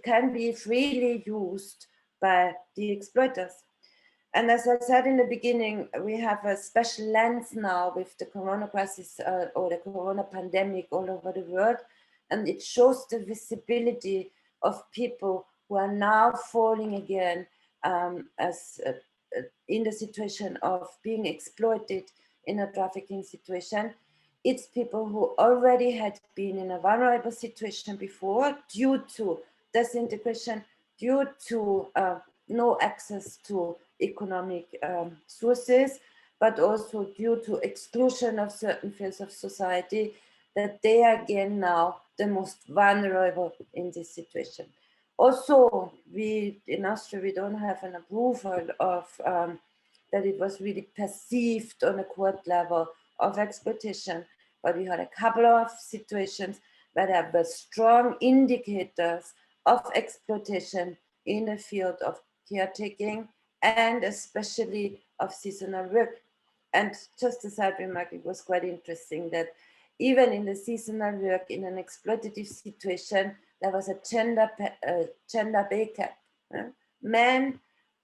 can be freely used by the exploiters. And as I said in the beginning, we have a special lens now with the corona crisis or the corona pandemic all over the world. And it shows the visibility of people who are now falling again in the situation of being exploited in a trafficking situation. It's people who already had been in a vulnerable situation before due to disintegration, due to no access to economic sources, but also due to exclusion of certain fields of society, that they are again now the most vulnerable in this situation. Also, in Austria, we don't have an approval of that it was really perceived on a court level of exploitation, but we had a couple of situations where there were strong indicators of exploitation in the field of caretaking and especially of seasonal work. And just a side remark, it was quite interesting that even in the seasonal work, in an exploitative situation, there was a gender pay cap. Men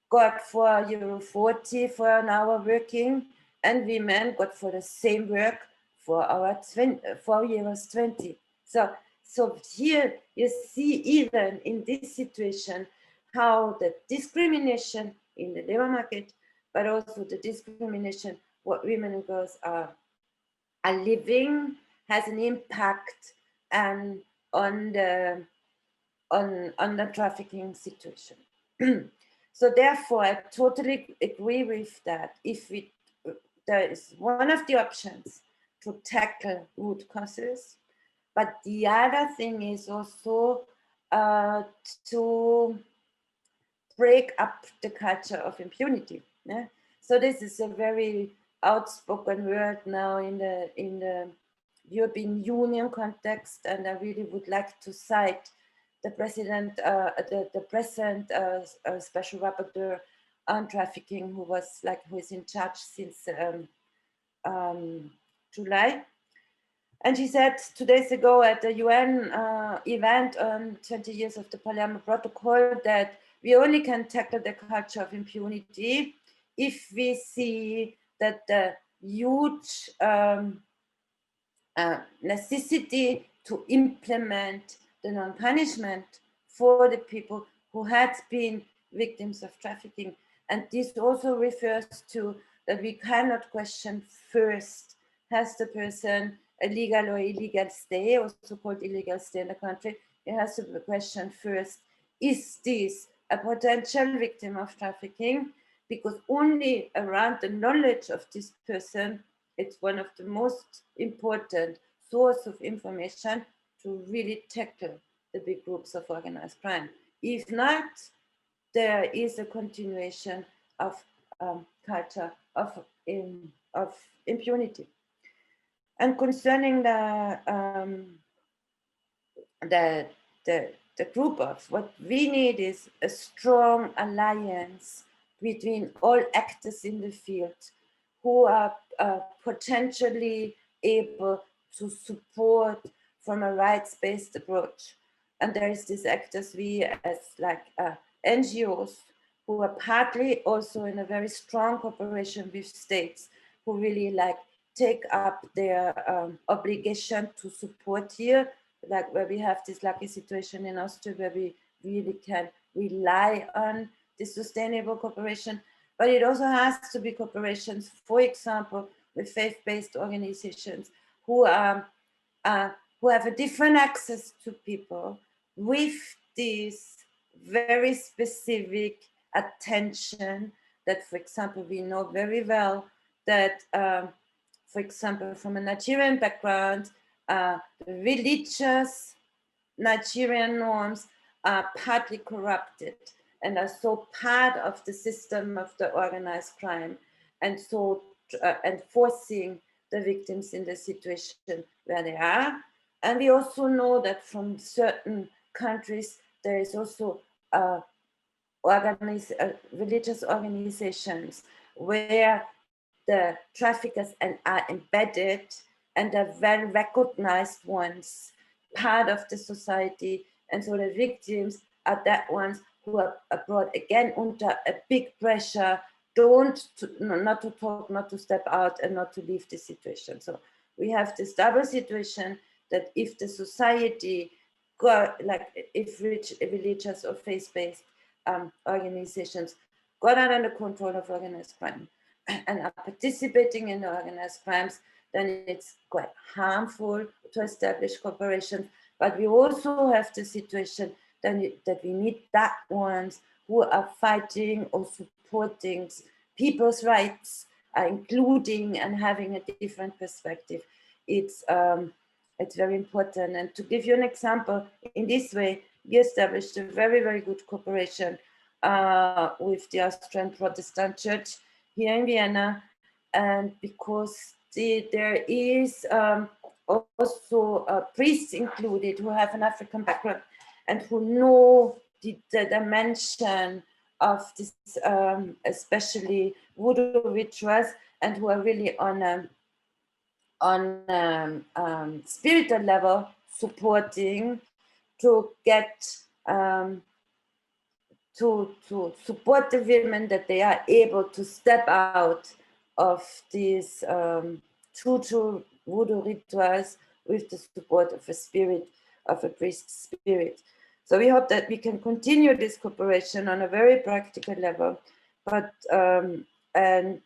got €4.40 for an hour working, and women got for the same work €4.20. So here you see, even in this situation, how the discrimination in the labor market, but also the discrimination what women and girls are are living has an impact and on the trafficking situation. So therefore, I totally agree with that. If there is one of the options to tackle root causes, but the other thing is also to break up the culture of impunity. Yeah? So this is a very outspoken word now in the European Union context, and I really would like to cite the president, the present special rapporteur on trafficking, who is in charge since July. And she said 2 days ago at the UN event on 20 years of the Palermo Protocol that we only can tackle the culture of impunity if we see that the huge necessity to implement the non-punishment for the people who had been victims of trafficking. And this also refers to that we cannot question first, has the person a legal or illegal stay, also called illegal stay in the country. It has to be questioned first, is this a potential victim of trafficking? Because only around the knowledge of this person, it's one of the most important source of information to really tackle the big groups of organized crime. If not, there is a continuation of culture of impunity. And concerning the group of, what we need is a strong alliance between all actors in the field who are potentially able to support from a rights-based approach. And there is these actors, we as NGOs, who are partly also in a very strong cooperation with states, who really take up their obligation to support here, where we have this lucky situation in Austria where we really can rely on this sustainable cooperation. But it also has to be cooperations, for example, with faith-based organizations who have a different access to people with this very specific attention that, for example, we know very well that for example, from a Nigerian background, religious Nigerian norms are partly corrupted and are so part of the system of the organized crime, and so enforcing the victims in the situation where they are. And we also know that from certain countries, there is also religious organizations where the traffickers are embedded and are well recognized ones, part of the society. And so the victims are that ones who are brought again under a big pressure, not to talk, not to step out, and not to leave the situation. So we have this double situation that if the society, if religious or faith-based organizations got under control of organized crime and are participating in the organized crimes, then it's quite harmful to establish cooperation. But we also have the situation that we need that ones who are fighting or supporting people's rights, including and having a different perspective. It's very important. And to give you an example, in this way, we established a very, very good cooperation with the Austrian Protestant Church here in Vienna, and because there is also priests included who have an African background and who know the dimension of this, especially voodoo rituals, and who are really on spiritual level supporting to get to support the women, that they are able to step out of these true voodoo rituals with the support of a spirit, of a priest spirit. So we hope that we can continue this cooperation on a very practical level, but and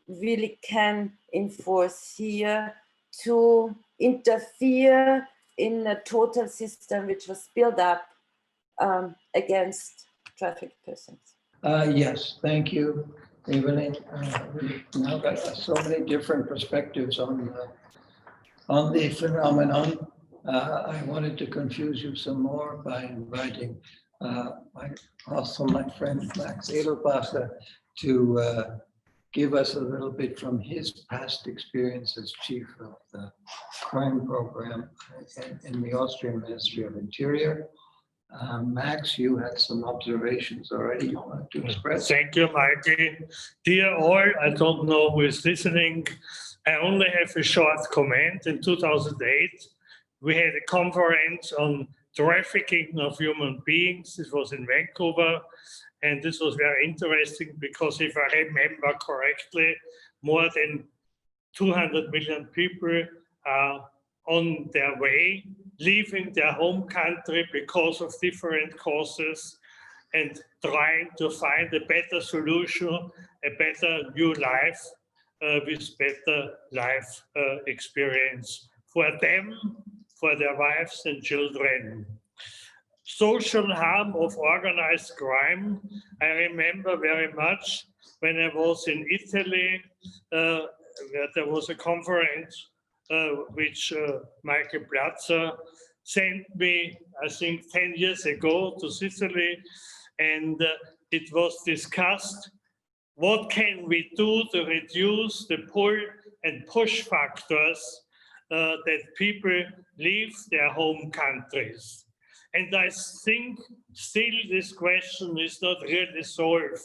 really can enforce here to interfere in a total system which was built up against trafficked persons. Yes, thank you, Evelyn. We've now got so many different perspectives on the phenomenon. I wanted to confuse you some more by inviting my friend Max Edelbasser to give us a little bit from his past experience as chief of the crime program in the Austrian Ministry of Interior. Max, you had some observations already you wanted to express. Thank you, Mikey. Dear all, I don't know who is listening. I only have a short comment. In 2008, we had a conference on trafficking of human beings. This was in Vancouver. And this was very interesting because if I remember correctly, more than 200 million people are on their way, leaving their home country because of different causes and trying to find a better solution, a better new life with better life experience for them, for their wives and children. Social harm of organized crime. I remember very much when I was in Italy, where there was a conference which Michael Platzer sent me, I think 10 years ago to Sicily. And it was discussed, what can we do to reduce the pull and push factors that people leave their home countries? And I think still this question is not really solved.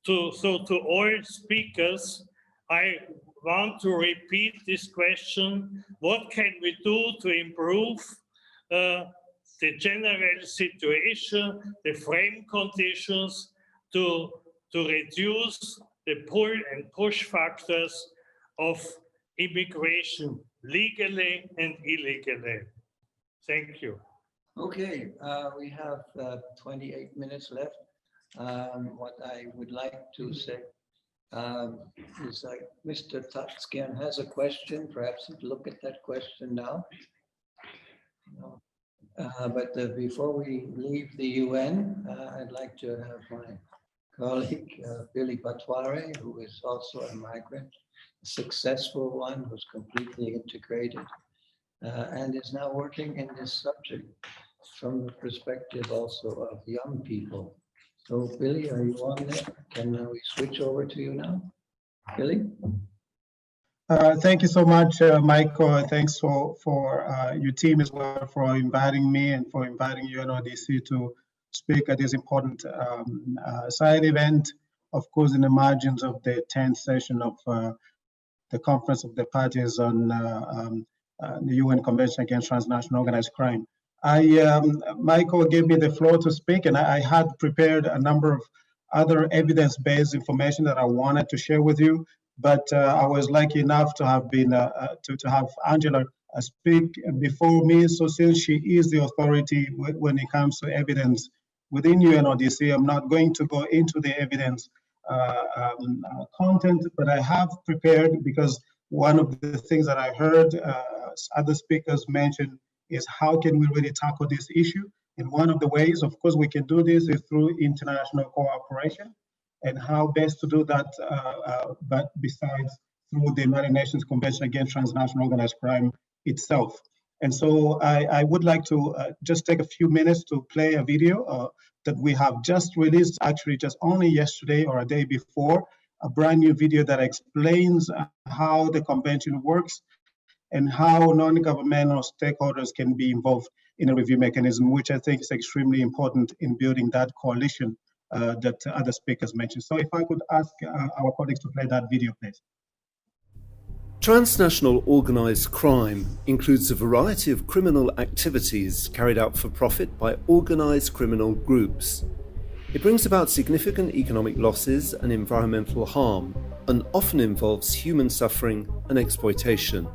So to all speakers, I want to repeat this question. What can we do to improve the general situation, the frame conditions to reduce the pull and push factors of immigration legally and illegally? Thank you. Okay, we have 28 minutes left. What I would like to say is that Mr. Tatzgern has a question. Perhaps look at that question now. But before we leave the UN, I'd like to have my colleague, Billy Batware, who is also a migrant, a successful one who's completely integrated and is now working in this subject from the perspective also of young people. So Billy, are you on there? Can we switch over to you now? Billy? Thank you so much, Michael. Thanks for your team as well for inviting me and for inviting UNODC to speak at this important side event, of course, in the margins of the 10th session of the Conference of the Parties on the UN Convention Against Transnational Organized Crime. Michael gave me the floor to speak, and I had prepared a number of other evidence-based information that I wanted to share with you, but I was lucky enough to have been to have Angela speak before me. So since she is the authority when it comes to evidence within UNODC, I'm not going to go into the evidence content, but I have prepared, because one of the things that I heard other speakers mention is how can we really tackle this issue? And one of the ways, of course, we can do this is through international cooperation, and how best to do that, but besides through the United Nations Convention Against Transnational Organized Crime itself. And so I would like to just take a few minutes to play a video that we have just released, actually just only yesterday or a day before, a brand new video that explains how the convention works and how non-governmental stakeholders can be involved in a review mechanism, which I think is extremely important in building that coalition that other speakers mentioned. So if I could ask our colleagues to play that video, please. Transnational organised crime includes a variety of criminal activities carried out for profit by organised criminal groups. It brings about significant economic losses and environmental harm, and often involves human suffering and exploitation.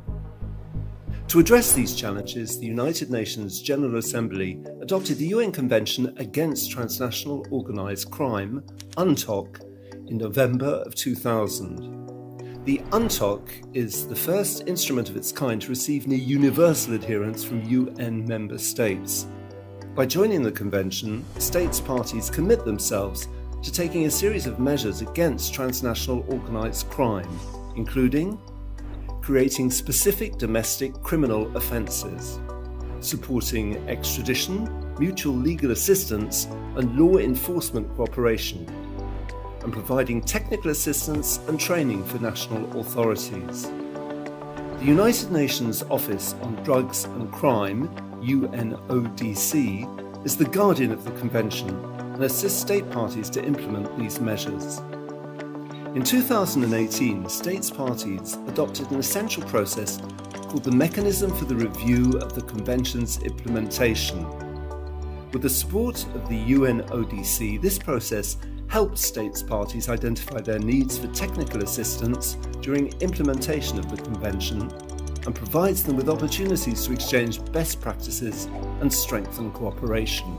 To address these challenges, the United Nations General Assembly adopted the UN Convention Against Transnational Organised Crime, UNTOC, in November of 2000. The UNTOC is the first instrument of its kind to receive near universal adherence from UN member states. By joining the convention, states parties commit themselves to taking a series of measures against transnational organised crime, including creating specific domestic criminal offences, supporting extradition, mutual legal assistance and law enforcement cooperation, and providing technical assistance and training for national authorities. The United Nations Office on Drugs and Crime, UNODC, is the guardian of the Convention and assists state parties to implement these measures. In 2018, states parties adopted an essential process called the Mechanism for the Review of the Convention's Implementation. With the support of the UNODC, this process helps states parties identify their needs for technical assistance during implementation of the Convention and provides them with opportunities to exchange best practices and strengthen cooperation.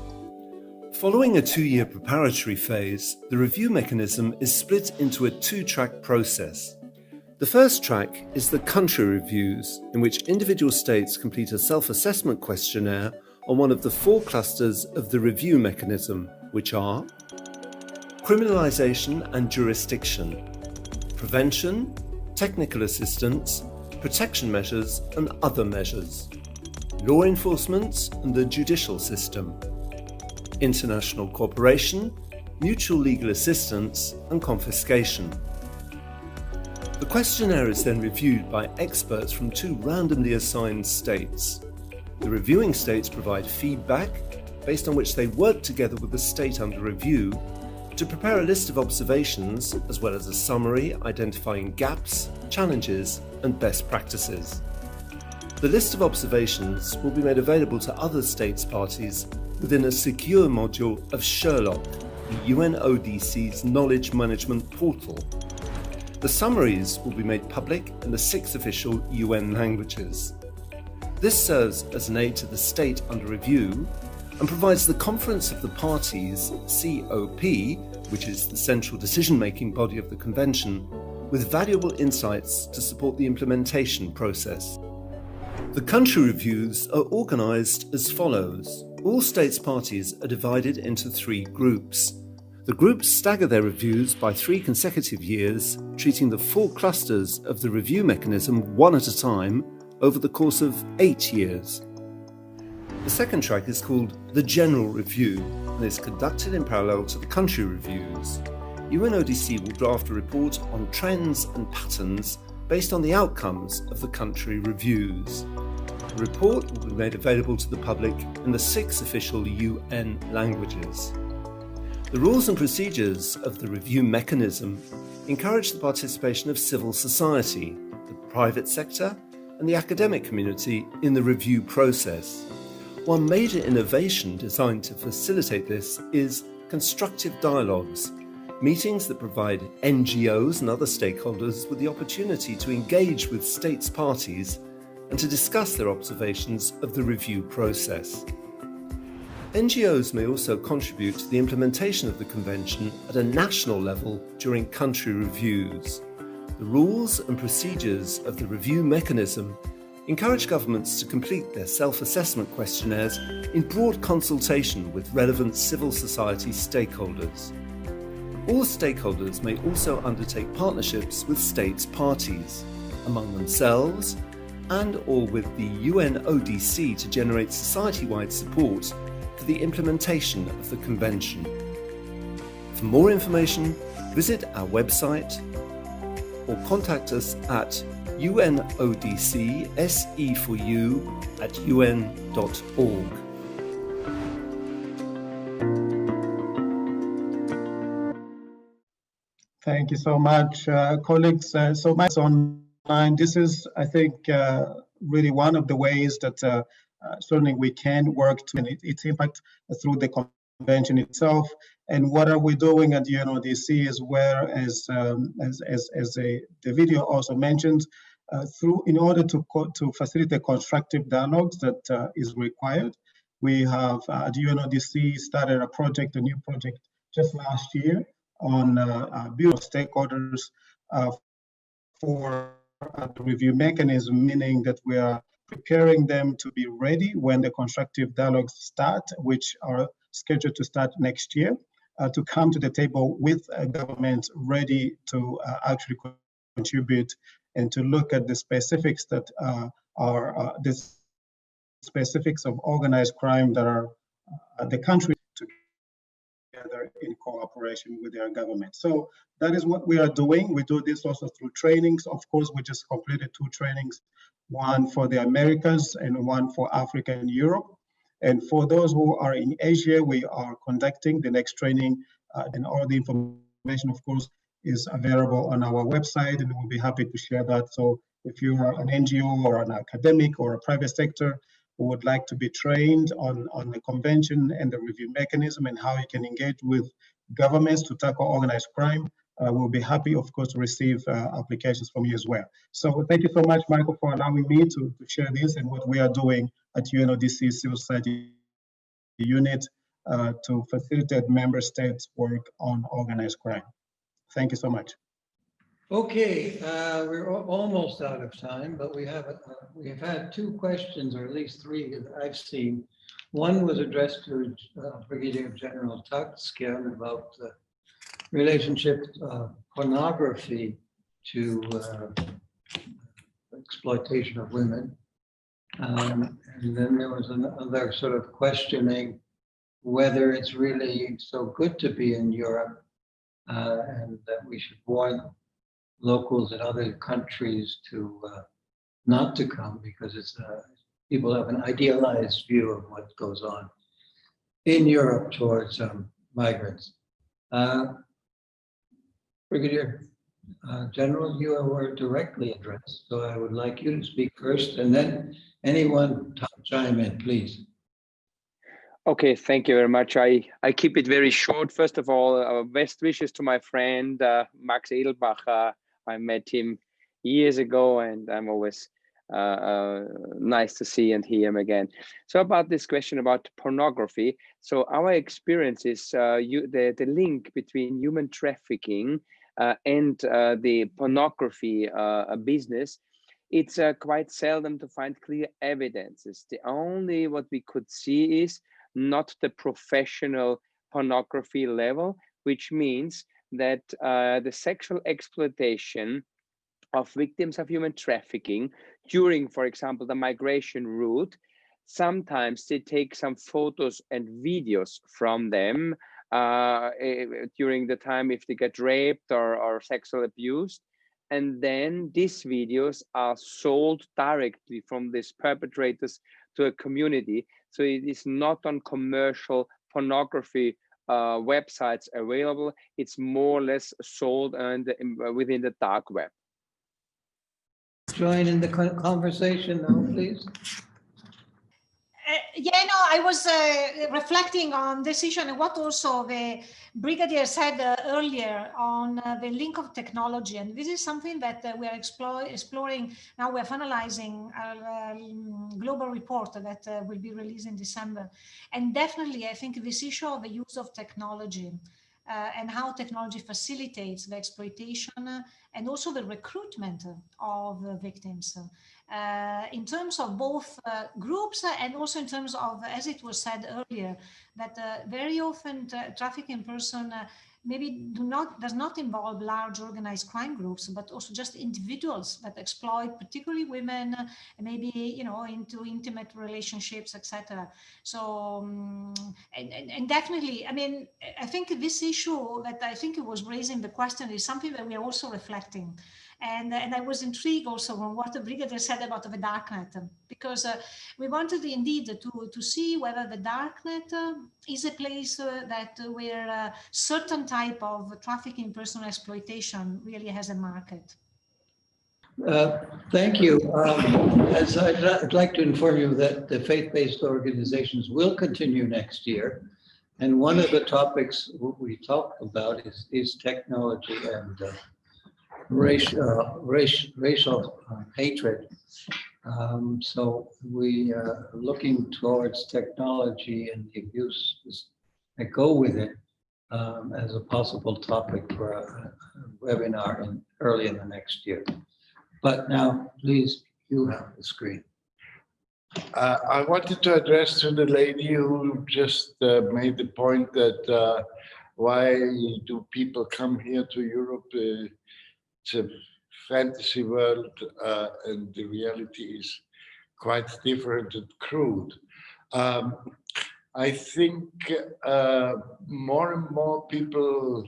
Following a 2-year preparatory phase, the review mechanism is split into a 2-track process. The first track is the country reviews, in which individual states complete a self-assessment questionnaire on one of the 4 clusters of the review mechanism, which are criminalisation and jurisdiction, prevention, technical assistance, protection measures and other measures, law enforcement and the judicial system, international cooperation, mutual legal assistance and confiscation. The questionnaire is then reviewed by experts from 2 randomly assigned states. The reviewing states provide feedback, based on which they work together with the state under review to prepare a list of observations, as well as a summary identifying gaps, challenges, and best practices. The list of observations will be made available to other states parties within a secure module of Sherlock, the UNODC's knowledge management portal. The summaries will be made public in the 6 official UN languages. This serves as an aid to the state under review and provides the Conference of the Parties, COP, which is the central decision-making body of the Convention, with valuable insights to support the implementation process. The country reviews are organised as follows. All states parties are divided into 3 groups. The groups stagger their reviews by 3 consecutive years, treating the 4 clusters of the review mechanism one at a time over the course of 8 years. The second track is called the General Review and is conducted in parallel to the country reviews. UNODC will draft a report on trends and patterns based on the outcomes of the country reviews. The report will be made available to the public in the 6 official UN languages. The rules and procedures of the review mechanism encourage the participation of civil society, the private sector, and the academic community in the review process. One major innovation designed to facilitate this is constructive dialogues, meetings that provide NGOs and other stakeholders with the opportunity to engage with states parties and to discuss their observations of the review process. NGOs may also contribute to the implementation of the Convention at a national level during country reviews. The rules and procedures of the review mechanism encourage governments to complete their self-assessment questionnaires in broad consultation with relevant civil society stakeholders. All stakeholders may also undertake partnerships with states parties, among themselves and/or with the UNODC to generate society-wide support for the implementation of the Convention. For more information, visit our website or contact us at UNODC-SE4U@UN.org. Thank you so much, colleagues. So much online. This is, I think, really one of the ways that certainly we can work to its impact through the convention itself. And what are we doing at UNODC is where, as the video also mentioned, in order to facilitate constructive dialogues that is required. We have at UNODC started a new project just last year on building stakeholders for the review mechanism, meaning that we are preparing them to be ready when the constructive dialogues start, which are scheduled to start next year, to come to the table with a government ready to actually contribute and to look at the specifics that are the specifics of organized crime that are the country together in cooperation with their government. So that is what we are doing. We do this also through trainings. Of course, we just completed 2 trainings, one for the Americas and one for Africa and Europe. And for those who are in Asia, we are conducting the next training, and all the information, of course, is available on our website, and we'll be happy to share that. So if you are an NGO or an academic or a private sector who would like to be trained on the convention and the review mechanism and how you can engage with governments to tackle organized crime, we'll be happy, of course, to receive applications from you as well. So thank you so much, Michael, for allowing me to share this and what we are doing at UNODC Civil Society Unit to facilitate member states' work on organized crime. Thank you so much. Okay, we're almost out of time, but we have had 2 questions, or at least 3 that I've seen. One was addressed to Brigadier General Tatzgern about the relationship of pornography to exploitation of women. And then there was another sort of questioning whether it's really so good to be in Europe, and that we should warn locals in other countries to not to come, because it's people have an idealized view of what goes on in Europe towards migrants. Brigadier General, you were directly addressed, so I would like you to speak first, and then anyone chime in, please. Okay, thank you very much. I keep it very short. First of all, best wishes to my friend Max Edelbacher. I met him years ago, and I'm always nice to see and hear him again. So about this question about pornography. So our experience is the link between human trafficking and the pornography business. It's quite seldom to find clear evidences. The only what we could see is not the professional pornography level, which means that the sexual exploitation of victims of human trafficking during, for example, the migration route, sometimes they take some photos and videos from them during the time if they get raped or sexually abused. And then these videos are sold directly from these perpetrators to a community. So it is not on commercial pornography websites available. It's more or less sold within the dark web. Join in the conversation now, please. Yeah, no, I was reflecting on this issue and what also the Brigadier said earlier on the link of technology. And this is something that we are exploring. Now we're finalizing our global report that will be released in December. And definitely, I think this issue of the use of technology and how technology facilitates the exploitation and also the recruitment of victims in terms of both groups and also in terms of, as it was said earlier, that very often trafficking person maybe does not involve large organized crime groups, but also just individuals that exploit particularly women, maybe, you know, into intimate relationships, etc. So, and definitely, I mean, I think this issue that I think it was raising the question is something that we are also reflecting. And I was intrigued also on what the Brigadier said about the darknet, because we wanted indeed to see whether the darknet is a place that where certain type of trafficking, personal exploitation really has a market. Thank you. As I'd like to inform you that the faith-based organizations will continue next year. And one of the topics we talked about is technology and racial hatred. So we are looking towards technology and the abuses that go with it as a possible topic for a webinar early in the next year. But now, please, you have the screen. I wanted to address to the lady who just made the point that why do people come here to Europe? It's a fantasy world, and the reality is quite different and crude. I think more and more people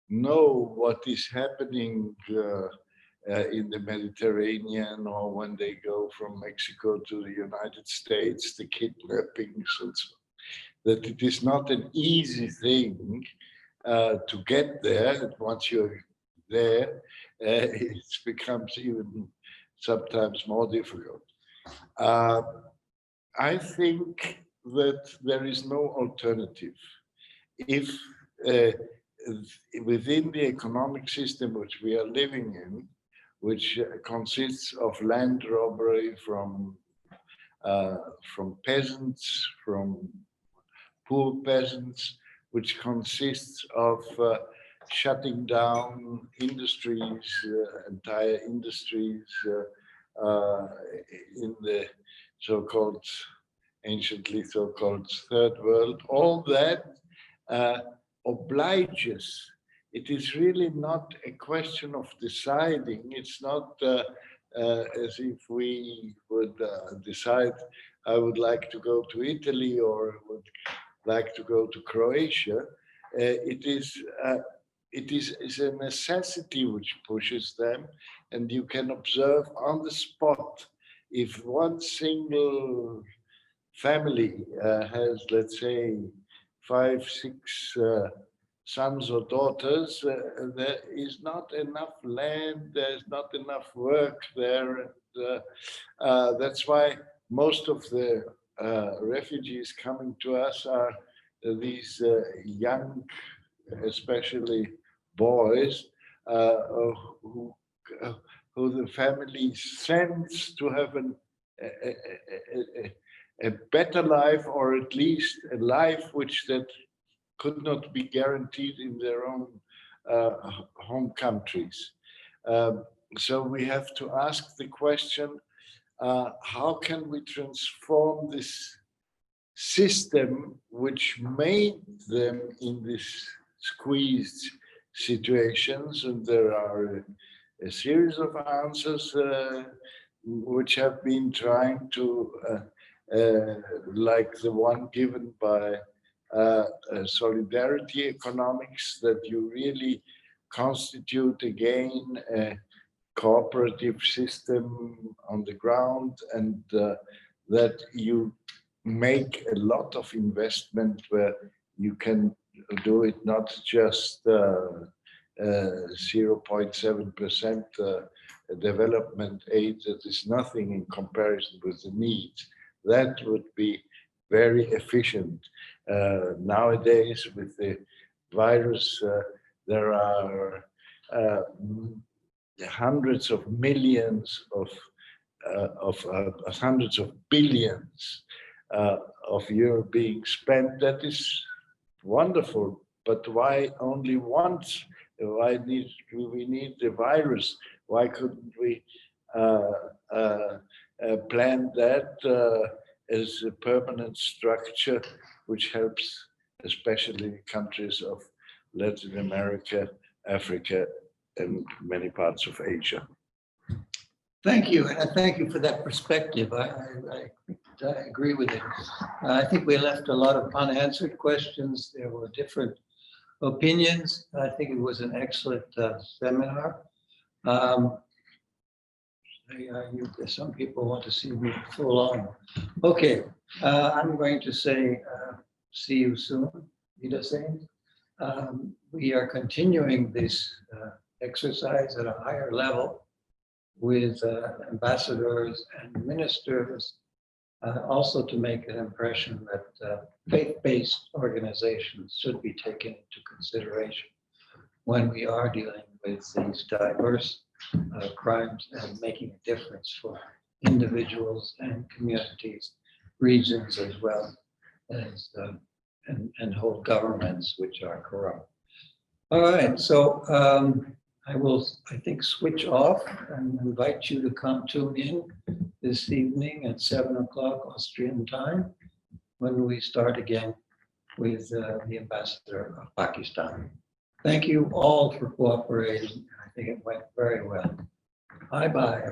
know what is happening in the Mediterranean, or when they go from Mexico to the United States, the kidnappings and so on, that it is not an easy thing to get there. Once you're there, it becomes even sometimes more difficult. I think that there is no alternative. If within the economic system which we are living in, which consists of land robbery from peasants, from poor peasants, which consists of shutting down industries, entire industries in the so-called, anciently so-called third world, all that obliges. It is really not a question of deciding. It's not as if we would decide, I would like to go to Italy or would like to go to Croatia. It is a necessity which pushes them, and you can observe on the spot if one single family has, let's say, 5, 6 sons or daughters, there is not enough land, there's not enough work there. And, that's why most of the refugees coming to us are these young, especially boys, who the family sends to have a better life, or at least a life which that could not be guaranteed in their own home countries. So we have to ask the question, how can we transform this system which made them in these squeezed situations? And there are a series of answers which have been trying to, like the one given by solidarity economics, that you really constitute again a cooperative system on the ground, and that you make a lot of investment where you can do it not just 0.7% development aid, that is nothing in comparison with the needs. That would be very efficient. Nowadays, with the virus, there are hundreds of millions of hundreds of billions of euro being spent. That is wonderful, but why only once? Why do we need the virus? Why couldn't we plan that as a permanent structure which helps especially countries of Latin America, Africa, and many parts of Asia? Thank you, and thank you for that perspective. I agree with it. I think we left a lot of unanswered questions. There were different opinions. I think it was an excellent seminar. Some people want to see me full on. Okay, I'm going to say see you soon, Wiedersehen. We are continuing this exercise at a higher level with ambassadors and ministers, also to make an impression that faith-based organizations should be taken into consideration when we are dealing with these diverse crimes and making a difference for individuals and communities, regions, as well as and whole governments which are corrupt. All right, so I will, I think, switch off and invite you to come tune in this evening at 7 o'clock Austrian time when we start again with the ambassador of Pakistan. Thank you all for cooperating. I think it went very well. Bye-bye.